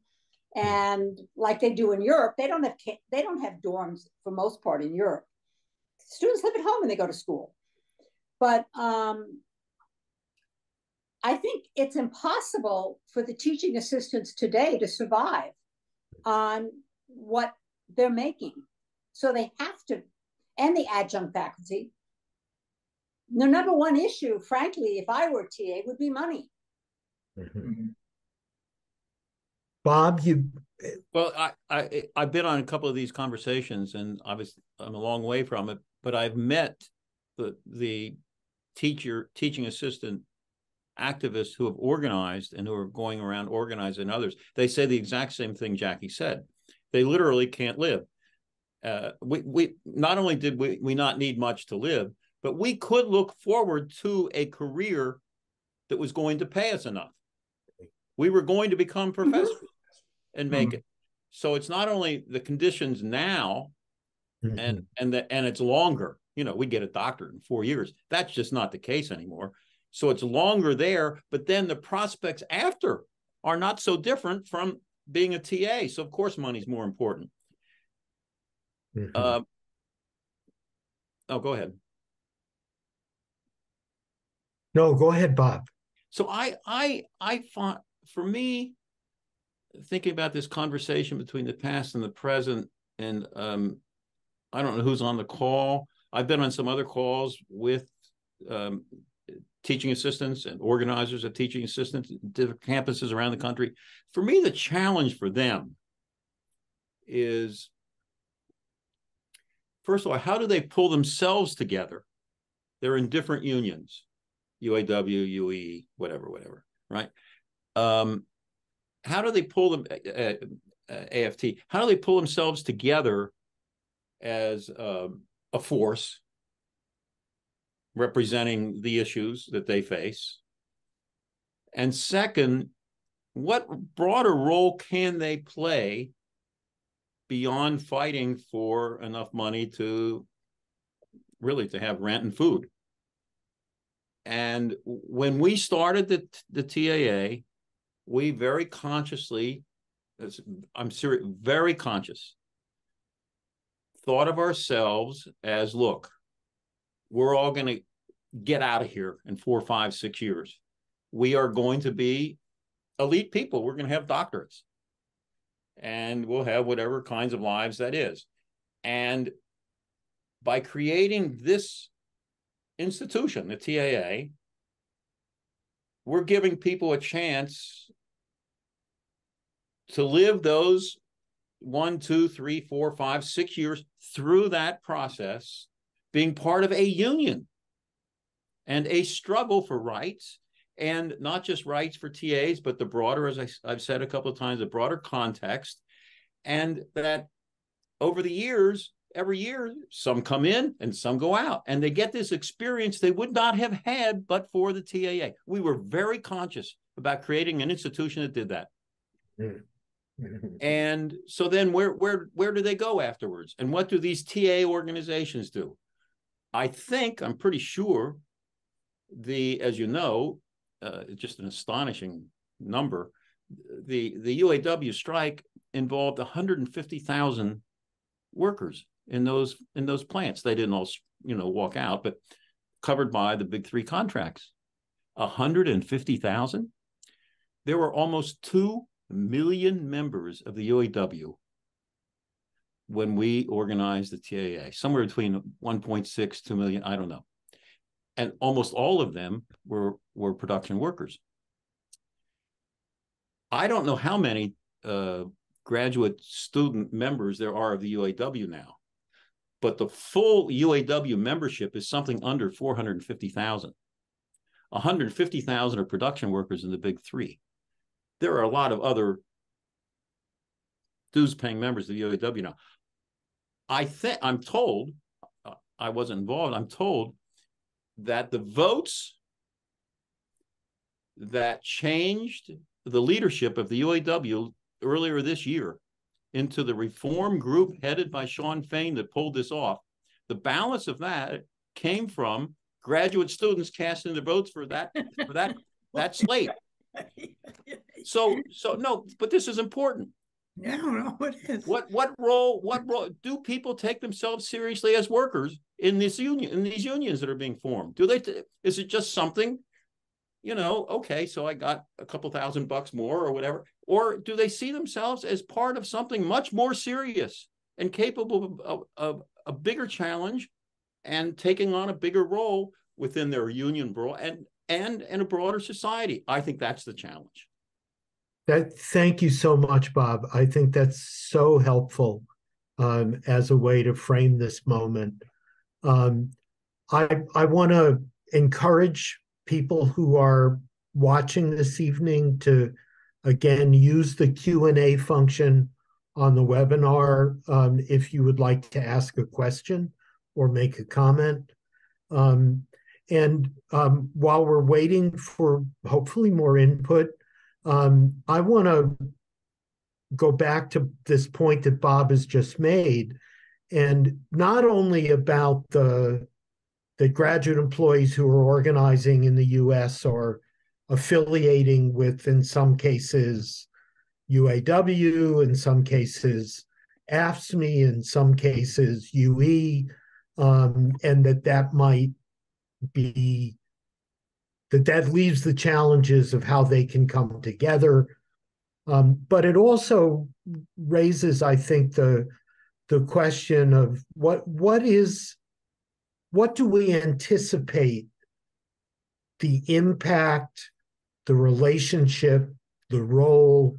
And like they do in Europe, they don't have dorms for most part in Europe. Students live at home when they go to school. But I think it's impossible for the teaching assistants today to survive on what they're making. So they have to, and the adjunct faculty, the number one issue, frankly, if I were a TA, would be money. Bob, Well, I've been on a couple of these conversations, and I'm a long way from it, but I've met the teaching assistant activists who have organized and who are going around organizing others. They say the exact same thing Jackie said. They literally can't live. We not only did we not need much to live, but we could look forward to a career that was going to pay us enough. We were going to become professors and make it. So it's not only the conditions now, and it's longer. We get a doctorate in 4 years. That's just not the case anymore. So it's longer there, but then the prospects after are not so different from being a TA. So of course, money's more important. Oh, go ahead. No, go ahead, Bob. So I find, for me, thinking about this conversation between the past and the present, and I don't know who's on the call. I've been on some other calls with teaching assistants and organizers of teaching assistants at different campuses around the country. For me, the challenge for them is, first of all, how do they pull themselves together? They're in different unions, UAW, UE, whatever, right? How do they pull them, AFT, how do they pull themselves together as a force representing the issues that they face? And second, what broader role can they play beyond fighting for enough money to really to have rent and food? And when we started the TAA, we very consciously, I'm serious, very conscious, thought of ourselves as, look, we're all going to get out of here in 4, 5, 6 years. We are going to be elite people. We're going to have doctorates. And we'll have whatever kinds of lives that is. And by creating this institution, the TAA, we're giving people a chance to live those 1, 2, 3, 4, 5, 6 years through that process, being part of a union and a struggle for rights, and not just rights for TAs, but the broader, as I've said a couple of times, the broader context. And that over the years, every year, some come in and some go out, and they get this experience they would not have had but for the TAA. We were very conscious about creating an institution that did that. And so then where do they go afterwards? And what do these TA organizations do? I'm pretty sure as you know, just an astonishing number, the UAW strike involved 150,000 workers in those plants. They didn't all, walk out, but covered by the big 3 contracts. 150,000. There were almost 2 million members of the UAW when we organized the TAA, somewhere between 1.6, 2 million, I don't know. And almost all of them were production workers. I don't know how many graduate student members there are of the UAW now, but the full UAW membership is something under 450,000. 150,000 are production workers in the big 3. There are a lot of other dues-paying members of the UAW now. I'm told, I wasn't involved, I'm told that the votes that changed the leadership of the UAW earlier this year into the reform group headed by Shawn Fain that pulled this off, the balance of that came from graduate students casting their votes for that slate. So no, but this is important. I don't know what is. What role do people take themselves seriously as workers in these unions that are being formed? Is it just something, okay, so I got a couple $1,000 more or whatever, or do they see themselves as part of something much more serious and capable of a bigger challenge and taking on a bigger role within their union and in a broader society? I think that's the challenge. Thank you so much, Bob. I think that's so helpful as a way to frame this moment. I want to encourage people who are watching this evening to, again, use the Q&A function on the webinar if you would like to ask a question or make a comment. While we're waiting for hopefully more input, I want to go back to this point that Bob has just made, and not only about the graduate employees who are organizing in the U.S. or affiliating with, in some cases, UAW, in some cases, AFSCME, in some cases, UE, and that might be that leaves the challenges of how they can come together. But it also raises, I think, the question of what do we anticipate the impact, the relationship, the role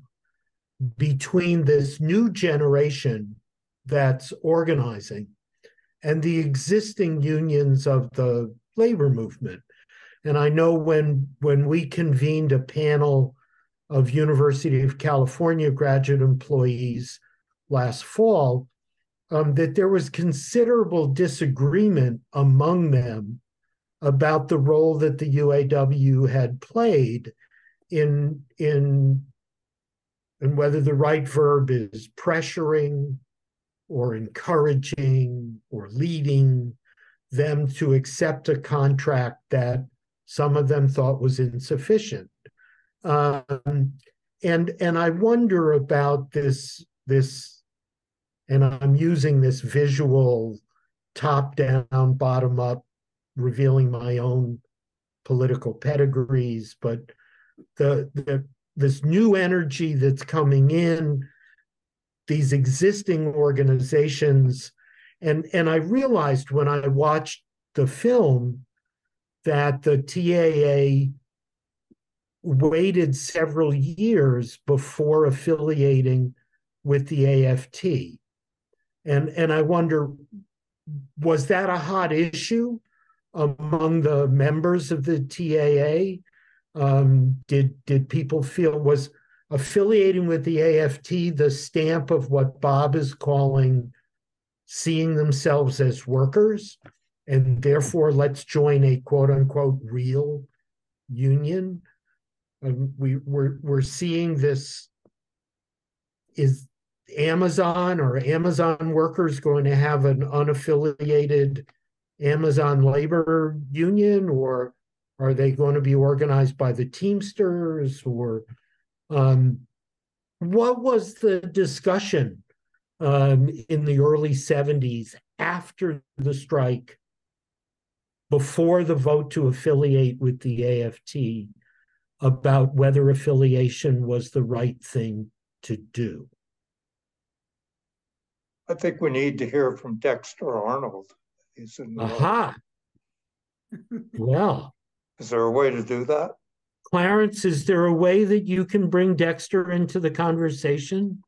between this new generation that's organizing and the existing unions of the labor movement. And I know when we convened a panel of University of California graduate employees last fall, that there was considerable disagreement among them about the role that the UAW had played in whether the right verb is pressuring or encouraging or leading them to accept a contract that some of them thought was insufficient. And I wonder about this, and I'm using this visual top-down, bottom-up, revealing my own political pedigrees, but this new energy that's coming in, these existing organizations, and I realized when I watched the film that the TAA waited several years before affiliating with the AFT. And I wonder, was that a hot issue among the members of the TAA? Did people feel, was affiliating with the AFT the stamp of what Bob is calling seeing themselves as workers, and therefore let's join a quote unquote real union? We're seeing this. Is Amazon or Amazon workers going to have an unaffiliated Amazon labor union, or are they going to be organized by the Teamsters? Or what was the discussion in the early 70s after the strike, before the vote to affiliate with the AFT, about whether affiliation was the right thing to do? I think we need to hear from Dexter Arnold. He's in the Aha. Well, Is there a way to do that? Clarence, is there a way that you can bring Dexter into the conversation?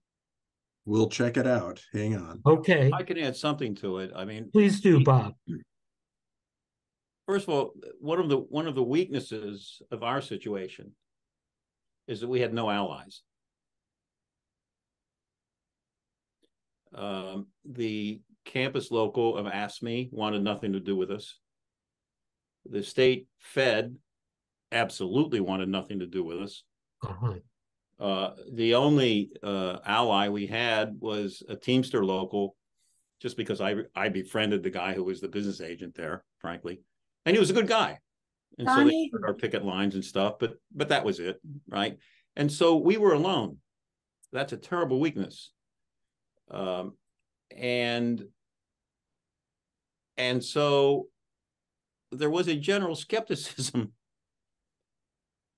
We'll check it out. Hang on. Okay. I can add something to it. I mean, Please do, Bob. first of all, one of the weaknesses of our situation is that we had no allies. The campus local of ASME wanted nothing to do with us. The state Fed absolutely wanted nothing to do with us. The only ally we had was a Teamster local, just because I befriended the guy who was the business agent there, frankly, and he was a good guy. And so they heard our picket lines and stuff, but that was it, right? And so we were alone. That's a terrible weakness. And so there was a general skepticism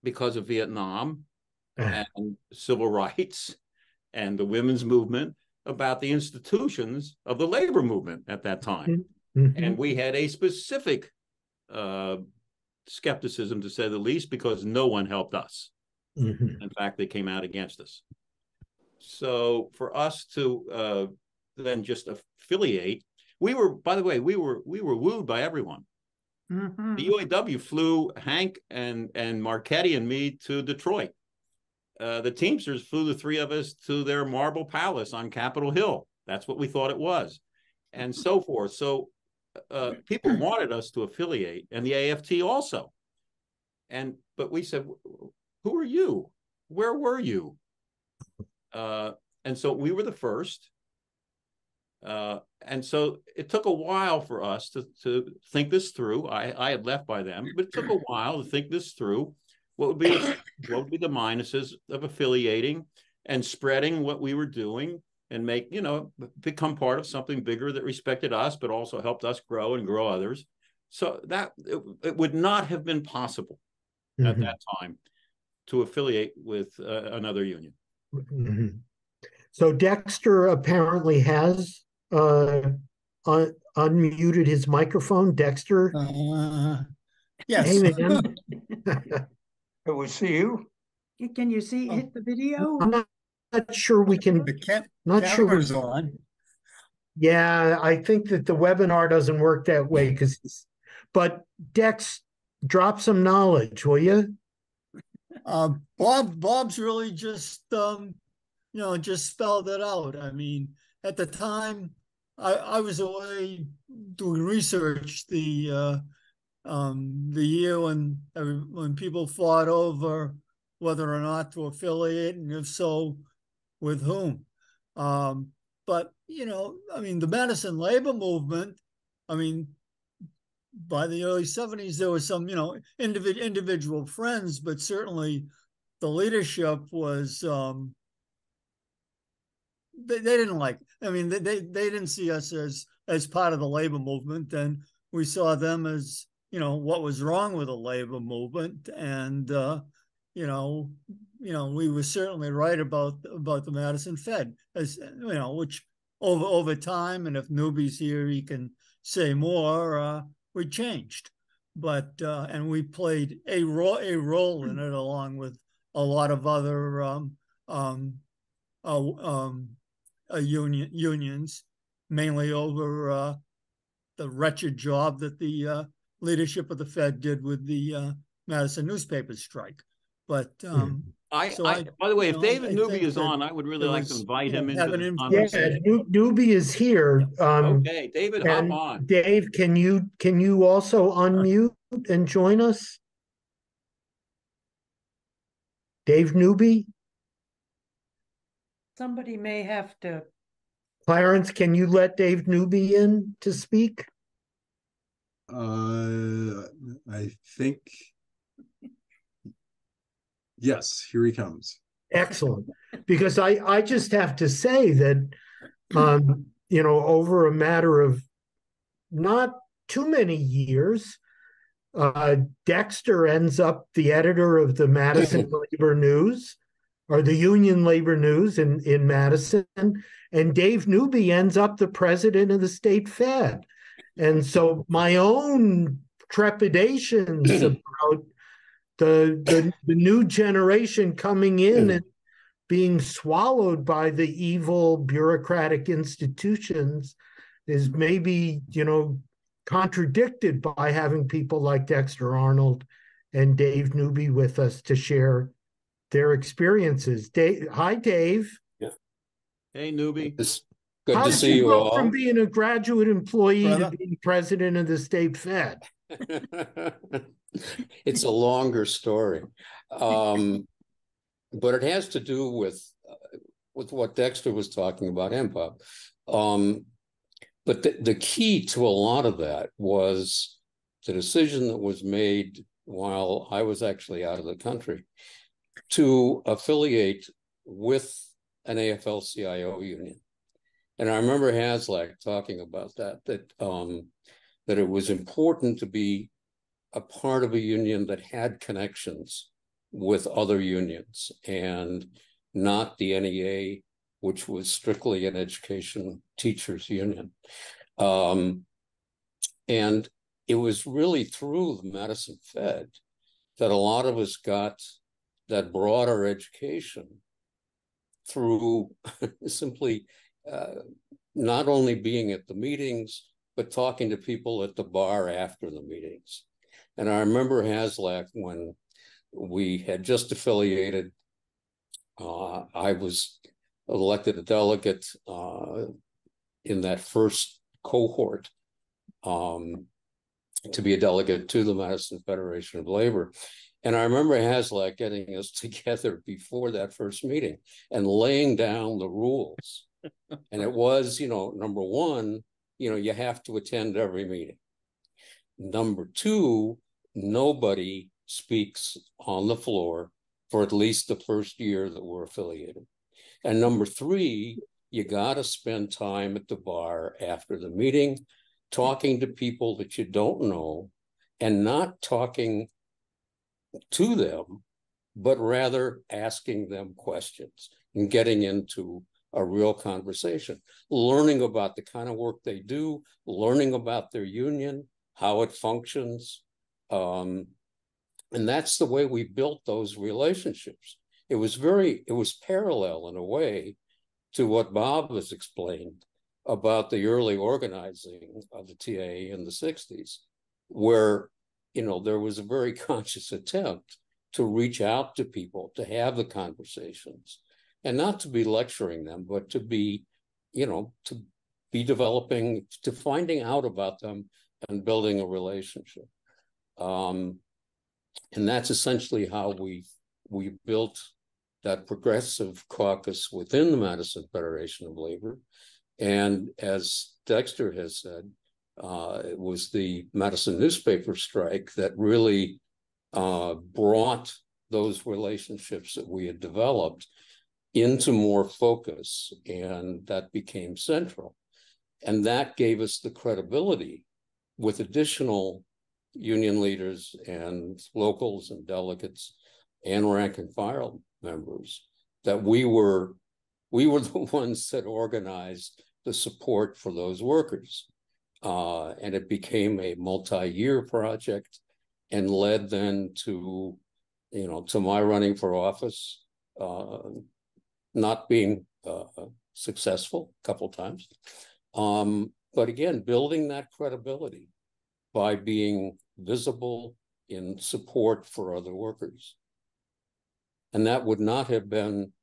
because of Vietnam and civil rights and the women's movement about the institutions of the labor movement at that time. Mm-hmm. And we had a specific skepticism, to say the least, because no one helped us. Mm-hmm. In fact, they came out against us. So for us to then just affiliate, by the way, we were wooed by everyone. Mm-hmm. The UAW flew Hank and Marchetti and me to Detroit. The Teamsters flew the three of us to their marble palace on Capitol Hill. That's what we thought it was, and so forth. So people wanted us to affiliate, and the AFT also. But we said, who are you? Where were you? And so we were the first. And so it took a while for us to think this through. I had left by then, but it took a while to think this through. What would be the minuses of affiliating and spreading what we were doing and become part of something bigger that respected us, but also helped us grow and grow others. So that it would not have been possible mm-hmm. at that time to affiliate with another union. Mm-hmm. So Dexter apparently has unmuted his microphone. Dexter? Yes. Hey, man. Can we see you? Can you see hit the video? I'm not sure we can. The camera's on. Yeah, I think that the webinar doesn't work that way but Dex, drop some knowledge, will you? Bob's really just just spelled it out. I mean, at the time, I was away doing research the year when people fought over whether or not to affiliate, and if so, with whom. But the Madison labor movement. I mean, by the early 70s, there was some individual friends, but certainly the leadership was they didn't like. I mean, they didn't see us as part of the labor movement, and we saw them as, you know, what was wrong with the labor movement, and you know, we were certainly right about the Madison Fed, as you know, which over time, and if Newby's here, he can say more. We changed, but and we played a role in it, along with a lot of other unions, mainly over the wretched job that the leadership of the Fed did with the Madison newspaper strike. But by the way, if David Newby is on, I would really like to invite him into the conversation. Yeah, Newby is here. Okay, David, hop on. Dave, can you also unmute and join us? Dave Newby? Somebody may have to. Clarence, can you let Dave Newby in to speak? I think, yes, here he comes. Excellent. Because I just have to say that, you know, over a matter of not too many years, Dexter ends up the editor of the Madison Labor News, or the Union Labor News in Madison, and Dave Newby ends up the president of the state Fed. And so my own trepidations about the new generation coming in and being swallowed by the evil bureaucratic institutions is maybe, you know, contradicted by having people like Dexter Arnold and Dave Newby with us to share their experiences. Dave, hi, Dave. Yeah. Hey, Newby. Good to see you all. From being a graduate employee to being president of the state Fed? It's a longer story, but it has to do with what Dexter was talking about, and Bob. But the key to a lot of that was the decision that was made while I was actually out of the country to affiliate with an AFL-CIO union. And I remember Haslak talking about that it was important to be a part of a union that had connections with other unions and not the NEA, which was strictly an education teachers union. And it was really through the Madison Fed that a lot of us got that broader education through simply not only being at the meetings, but talking to people at the bar after the meetings. And I remember Haslak, when we had just affiliated, I was elected a delegate in that first cohort to be a delegate to the Madison Federation of Labor. And I remember Haslak getting us together before that first meeting and laying down the rules. And it was, you know, number one, you know, you have to attend every meeting. Number two, nobody speaks on the floor for at least the first year that we're affiliated. And number three, you got to spend time at the bar after the meeting, talking to people that you don't know, and not talking to them, but rather asking them questions and getting into a real conversation, learning about the kind of work they do, learning about their union, how it functions. And that's the way we built those relationships. It was parallel in a way to what Bob has explained about the early organizing of the TA in the 60s, where, you know, there was a very conscious attempt to reach out to people, to have the conversations, and not to be lecturing them, but to be, you know, to be developing, to finding out about them and building a relationship. And that's essentially how we built that progressive caucus within the Madison Federation of Labor. And as Dexter has said, it was the Madison newspaper strike that really brought those relationships that we had developed into more focus, and that became central. And that gave us the credibility with additional union leaders and locals and delegates and rank and file members that we were the ones that organized the support for those workers. And it became a multi-year project and led then to, to my running for office, not being successful a couple of times. But again, building that credibility by being visible in support for other workers. And that would not have been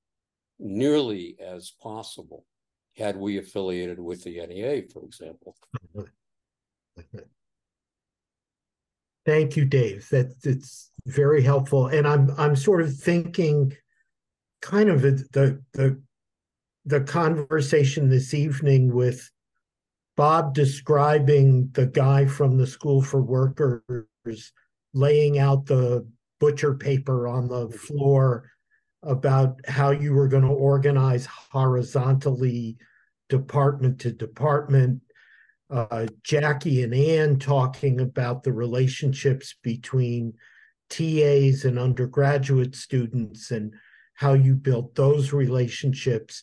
nearly as possible had we affiliated with the NEA, for example. Thank you, Dave. It's very helpful. And I'm sort of thinking kind of the conversation this evening with Bob describing the guy from the School for Workers laying out the butcher paper on the floor about how you were going to organize horizontally, department to department. Jackie and Ann talking about the relationships between TAs and undergraduate students and how you built those relationships.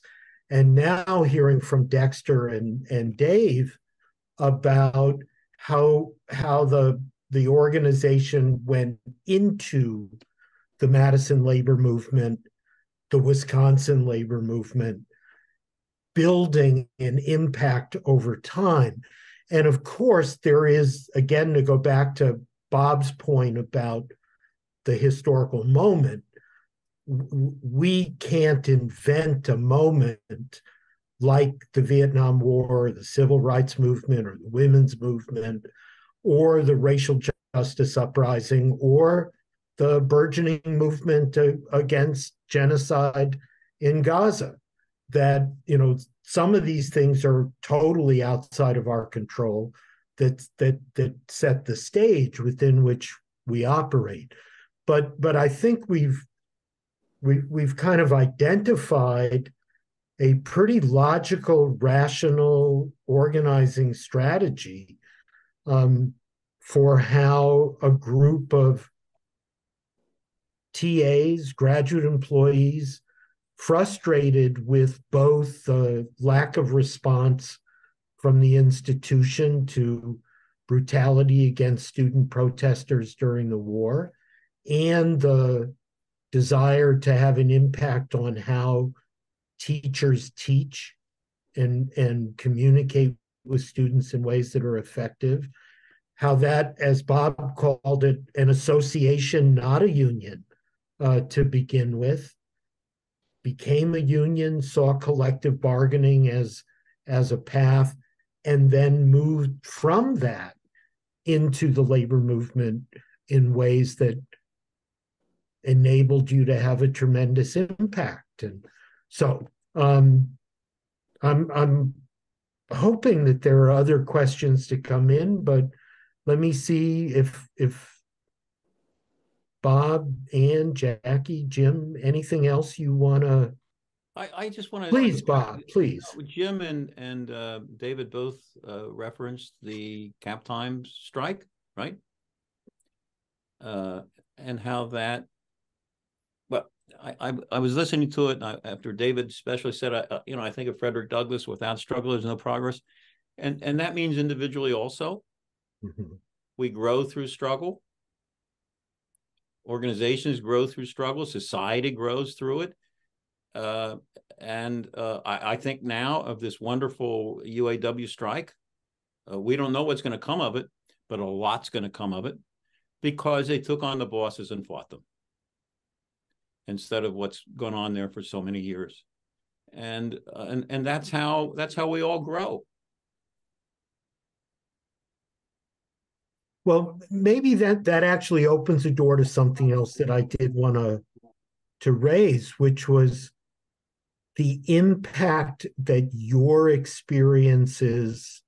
And now hearing from Dexter and Dave about how the organization went into the Madison labor movement, the Wisconsin labor movement, building an impact over time. And of course, there is, again, to go back to Bob's point about the historical moment, we can't invent a moment like the Vietnam War, or the Civil Rights Movement, or the women's movement, or the racial justice uprising, or the burgeoning movement against genocide in Gaza. That, some of these things are totally outside of our control, that set the stage within which we operate. But I think we've kind of identified a pretty logical, rational organizing strategy for how a group of TAs, graduate employees, frustrated with both the lack of response from the institution to brutality against student protesters during the war, and the desire to have an impact on how teachers teach and communicate with students in ways that are effective. How that, as Bob called it, an association, not a union, to begin with, became a union, saw collective bargaining as a path, and then moved from that into the labor movement in ways that enabled you to have a tremendous impact. And so I'm hoping that there are other questions to come in, but let me see if Bob, Ann, Jackie, Jim, anything else you want to? I just want to. Please, Bob, please. Jim and David both referenced the cap time strike, right? And how that. Well, I was listening to it, and after David especially said, I think of Frederick Douglass: "Without struggle, there's no progress," and that means individually also. Mm-hmm. We grow through struggle. Organizations grow through struggle. Society grows through it. I think now of this wonderful UAW strike, we don't know what's going to come of it, but a lot's going to come of it because they took on the bosses and fought them instead of what's gone on there for so many years. And that's how we all grow. Well, maybe that actually opens the door to something else that I did want to raise, which was the impact that your experiences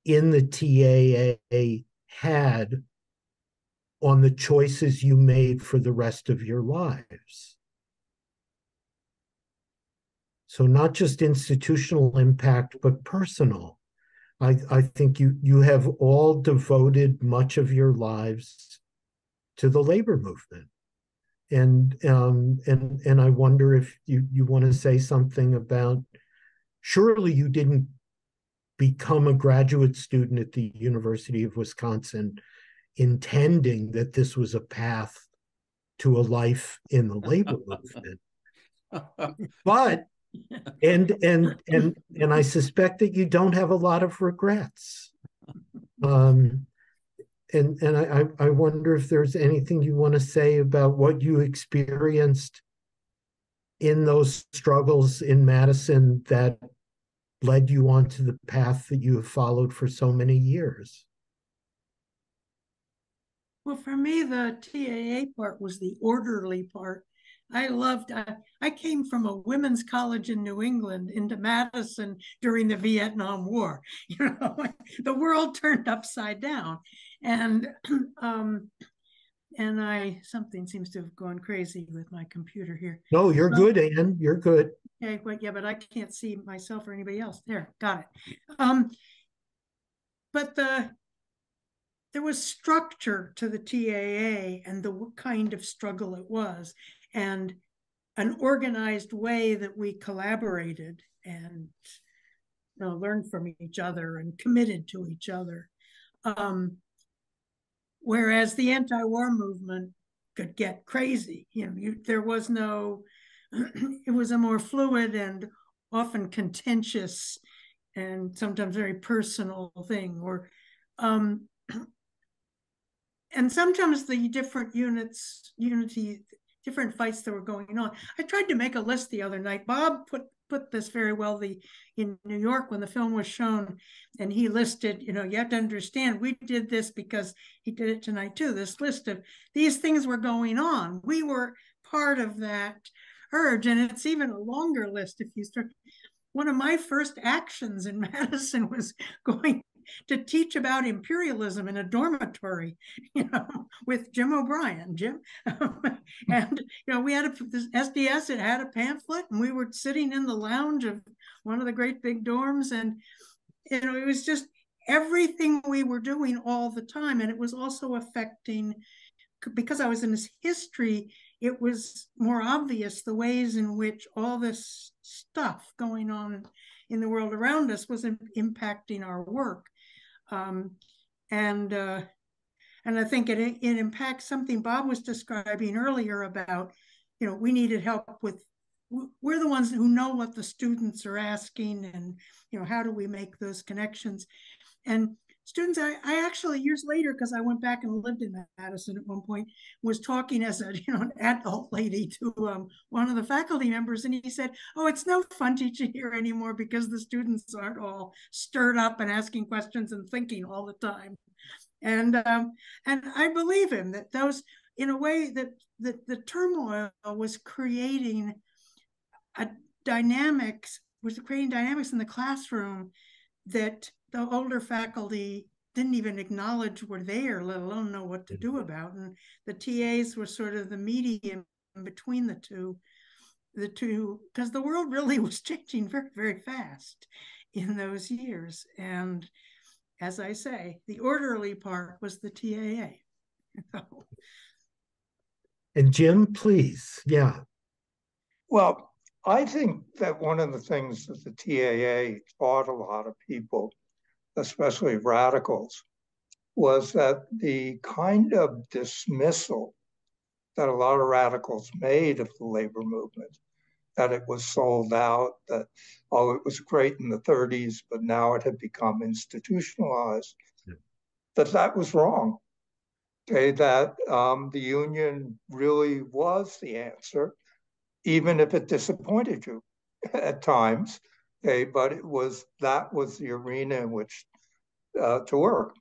in the TAA had on the choices you made for the rest of your lives. So not just institutional impact, but personal. I think you have all devoted much of your lives to the labor movement. And I wonder if you want to say something about, surely you didn't become a graduate student at the University of Wisconsin intending that this was a path to a life in the labor movement. But and I suspect that you don't have a lot of regrets. And I wonder if there's anything you want to say about what you experienced in those struggles in Madison that led you onto the path that you have followed for so many years. Well, for me, the TAA part was the orderly part. I came from a women's college in New England into Madison during the Vietnam War. You know, the world turned upside down. And something seems to have gone crazy with my computer here. No, you're good, Ann. You're good. Okay, but I can't see myself or anybody else. There, got it. But there was structure to the TAA and the kind of struggle it was, and an organized way that we collaborated and learned from each other and committed to each other. Whereas the anti-war movement could get crazy. There was no, it was a more fluid and often contentious and sometimes very personal thing. And sometimes the different different fights that were going on. I tried to make a list the other night. Bob put this very well in New York when the film was shown, and he listed, you have to understand, we did this because he did it tonight too, this list of these things were going on. We were part of that urge, and it's even a longer list if you start. One of my first actions in Madison was going to teach about imperialism in a dormitory, with Jim O'Brien. And we had this SDS, it had a pamphlet, and we were sitting in the lounge of one of the great big dorms, and it was just everything we were doing all the time. And it was also affecting, because I was in this history, it was more obvious the ways in which all this stuff going on in the world around us was impacting our work. And I think it impacts something Bob was describing earlier about, we needed help with, we're the ones who know what the students are asking, and, how do we make those connections? And students, I actually, years later, because I went back and lived in Madison at one point, was talking as an adult lady to one of the faculty members, and he said, "Oh, it's no fun teaching here anymore because the students aren't all stirred up and asking questions and thinking all the time." And I believe him, that those, in a way, that the turmoil was creating dynamics in the classroom that the older faculty didn't even acknowledge were there, let alone know what to do about. And the TAs were sort of the medium between the two, because the world really was changing very, very fast in those years. And as I say, the orderly part was the TAA. And Jim, please. Yeah. Well, I think that one of the things that the TAA taught a lot of people, especially radicals, was that the kind of dismissal that a lot of radicals made of the labor movement, that it was sold out, that, oh, it was great in the 30s, but now it had become institutionalized, that was wrong. Okay, that the union really was the answer, even if it disappointed you at times. Okay, but that was the arena in which to work.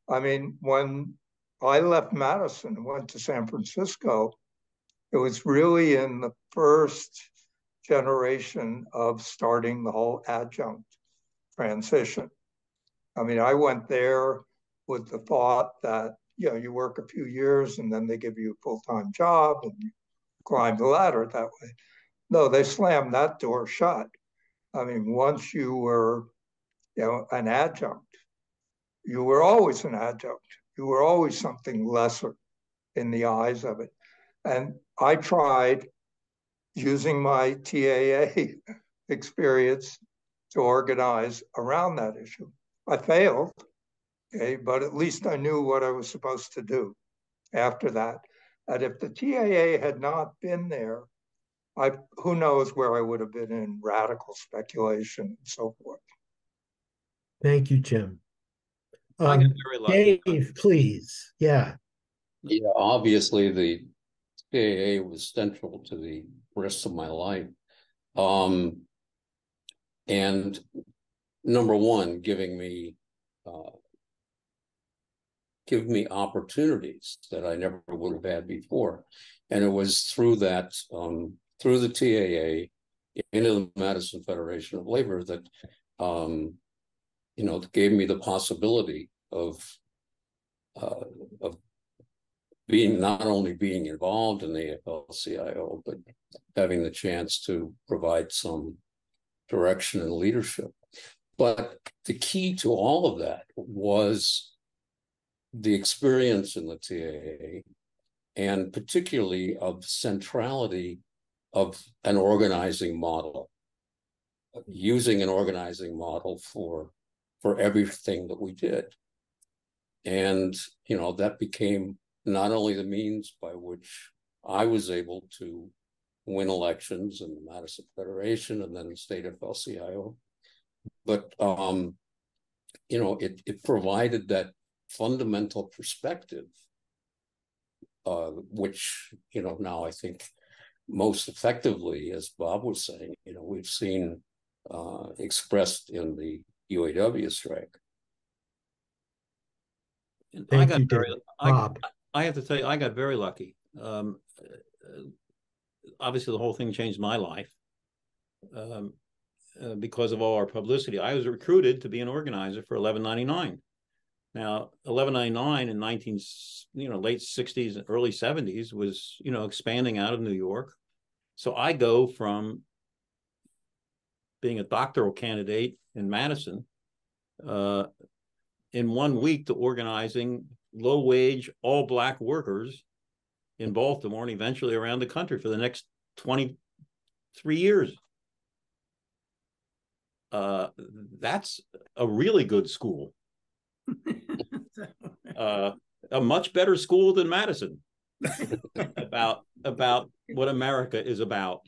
I mean, when I left Madison and went to San Francisco, it was really in the first generation of starting the whole adjunct transition. I mean, I went there with the thought that, you work a few years and then they give you a full-time job and you climb the ladder that way. No, they slammed that door shut. I mean, once you were, an adjunct, you were always an adjunct. You were always something lesser in the eyes of it. And I tried using my TAA experience to organize around that issue. I failed, okay, but at least I knew what I was supposed to do after that. And if the TAA had not been there, who knows where I would have been in radical speculation and so forth. Thank you, Jim. I got very lucky. Dave, please. Yeah. Yeah, obviously the CAA was central to the rest of my life. And number one, giving me opportunities that I never would have had before. And it was through that, through the TAA into the Madison Federation of Labor that, gave me the possibility of not only being involved in the AFL-CIO, but having the chance to provide some direction and leadership. But the key to all of that was the experience in the TAA, and particularly of the centrality of an organizing model, using an organizing model for everything that we did. And, that became not only the means by which I was able to win elections in the Madison Federation and then the state AFL-CIO, but, it provided that fundamental perspective, which, now I think most effectively, as Bob was saying, we've seen expressed in the UAW strike. Thank you, Bob. I have to tell you, I got very lucky. Obviously, the whole thing changed my life because of all our publicity. I was recruited to be an organizer for 1199. Now, 1199 in late 60s and early 70s was, expanding out of New York. So I go from being a doctoral candidate in Madison in 1 week to organizing low-wage, all-Black workers in Baltimore and eventually around the country for the next 23 years. That's a really good school. A much better school than Madison about what America is about.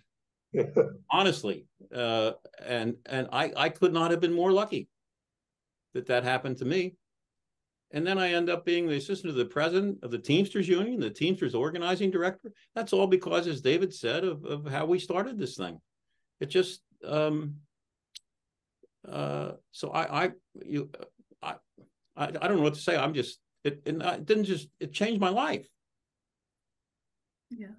Honestly, and I could not have been more lucky that happened to me. And then I end up being the assistant to the president of the Teamsters Union, the Teamsters organizing director. That's all because, as David said, of how we started this thing. It just so I don't know what to say. I'm just it changed my life. Yeah.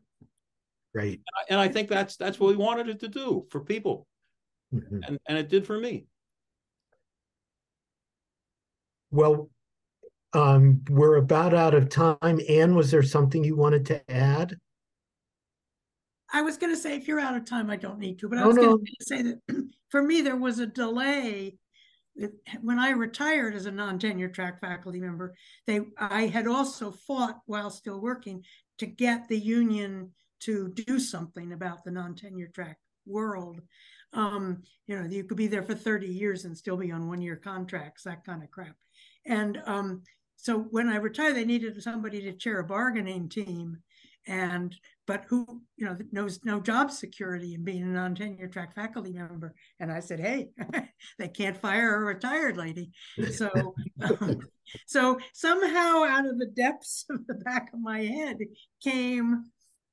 Right. And I think that's what we wanted it to do for people. Mm-hmm. And it did for me. Well, we're about out of time. Anne, was there something you wanted to add? I was going to say, if you're out of time, I don't need to, but I was going to say that for me, there was a delay. When I retired as a non-tenure track faculty member, I had also fought while still working to get the union to do something about the non-tenure track world. You could be there for 30 years and still be on one-year contracts, that kind of crap. And so when I retired, they needed somebody to chair a bargaining team, but who knows no job security in being a non-tenure track faculty member. And I said, hey, they can't fire a retired lady. So so somehow out of the depths of the back of my head came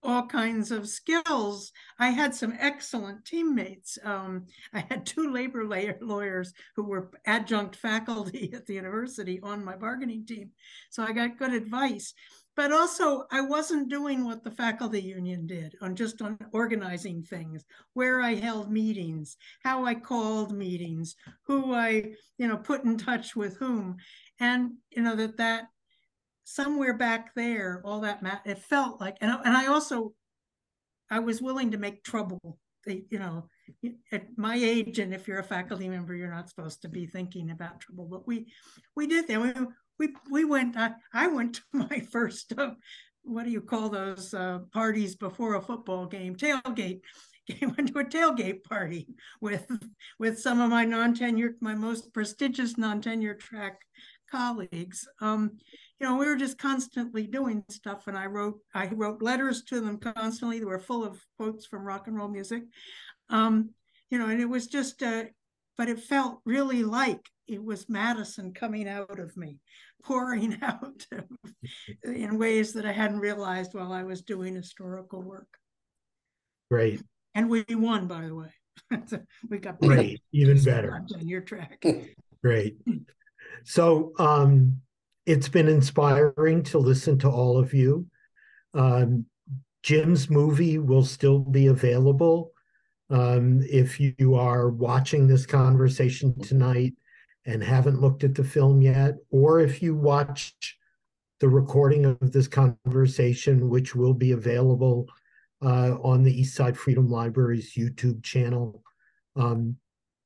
all kinds of skills. I had some excellent teammates. I had 2 labor lawyers who were adjunct faculty at the university on my bargaining team. So I got good advice. But also, I wasn't doing what the faculty union did on organizing things, where I held meetings, how I called meetings, who I, put in touch with whom. And, that somewhere back there, all that it felt like, and I was willing to make trouble, at my age, and if you're a faculty member, you're not supposed to be thinking about trouble, but we did that. We went, I went to my first, what do you call those parties before a football game? Tailgate. Went to a tailgate party with some of my my most prestigious non-tenure track colleagues. We were just constantly doing stuff, and I wrote letters to them constantly. They were full of quotes from rock and roll music. And it was just, but it felt really like it was Madison coming out of me, pouring out in ways that I hadn't realized while I was doing historical work. Great. And we won, by the way. We got great, even better. On your track. Great. So it's been inspiring to listen to all of you. Jim's movie will still be available. If you are watching this conversation tonight and haven't looked at the film yet, or if you watch the recording of this conversation, which will be available on the Eastside Freedom Library's YouTube channel,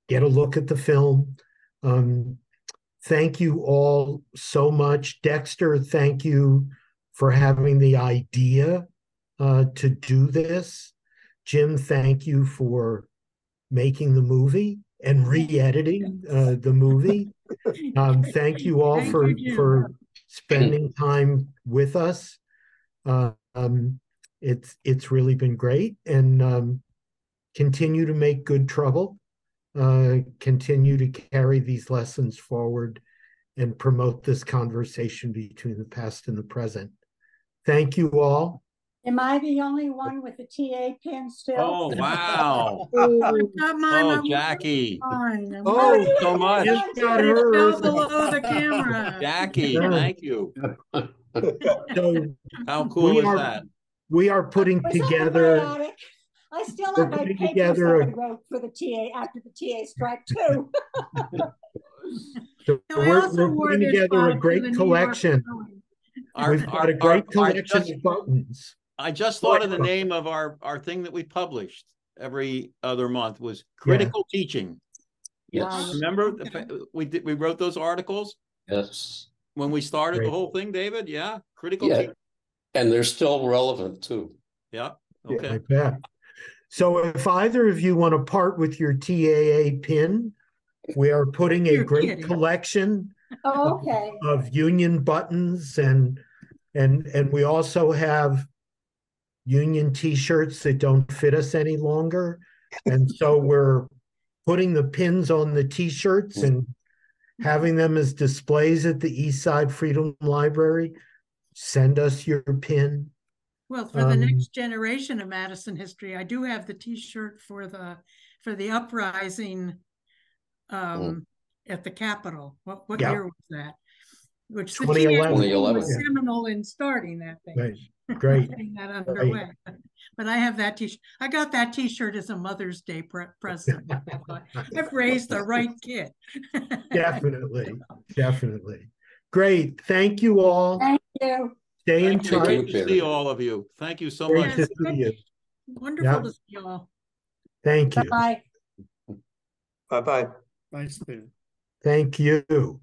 get a look at the film. Thank you all so much. Dexter, thank you for having the idea to do this. Jim, thank you for making the movie and re-editing the movie. Thank you all for spending time with us. It's really been great, and continue to make good trouble. Continue to carry these lessons forward and promote this conversation between the past and the present. Thank you all. Am I the only one with the TA pin still? Oh, wow. Oh, Jackie. Oh, so much. Got hers. Below the camera. Jackie, thank you. So how cool is that? We are putting together. I still have my papers that I wrote for the TA after the TA strike too. So we're putting together a great collection. We've got a great collection of buttons. I just thought of the name of our thing that we published every other month was Critical Teaching. Yes. Remember we wrote those articles? Yes. When we started the whole thing, David? Yeah. Critical Teaching. And they're still relevant too. Yeah. Okay. Like that. So if either of you want to part with your TAA pin, we are putting a great collection of union buttons, and we also have union t-shirts that don't fit us any longer. And so we're putting the pins on the t-shirts and having them as displays at the Eastside Freedom Library. Send us your pin. Well, for the next generation of Madison history, I do have the t-shirt for the uprising at the Capitol. What year was that? Which 2011 was seminal in starting that thing. Right. Great. Getting that underway. Right. But I have that t-shirt. I got that t-shirt as a Mother's Day present. I've raised the right kid. Definitely. Great. Thank you all. Thank you. Stay in touch. Great to see all of you. Thank you so much. To see you. Wonderful to see you all. Thank you. Bye-bye. Bye-bye. Bye, Steve. Thank you.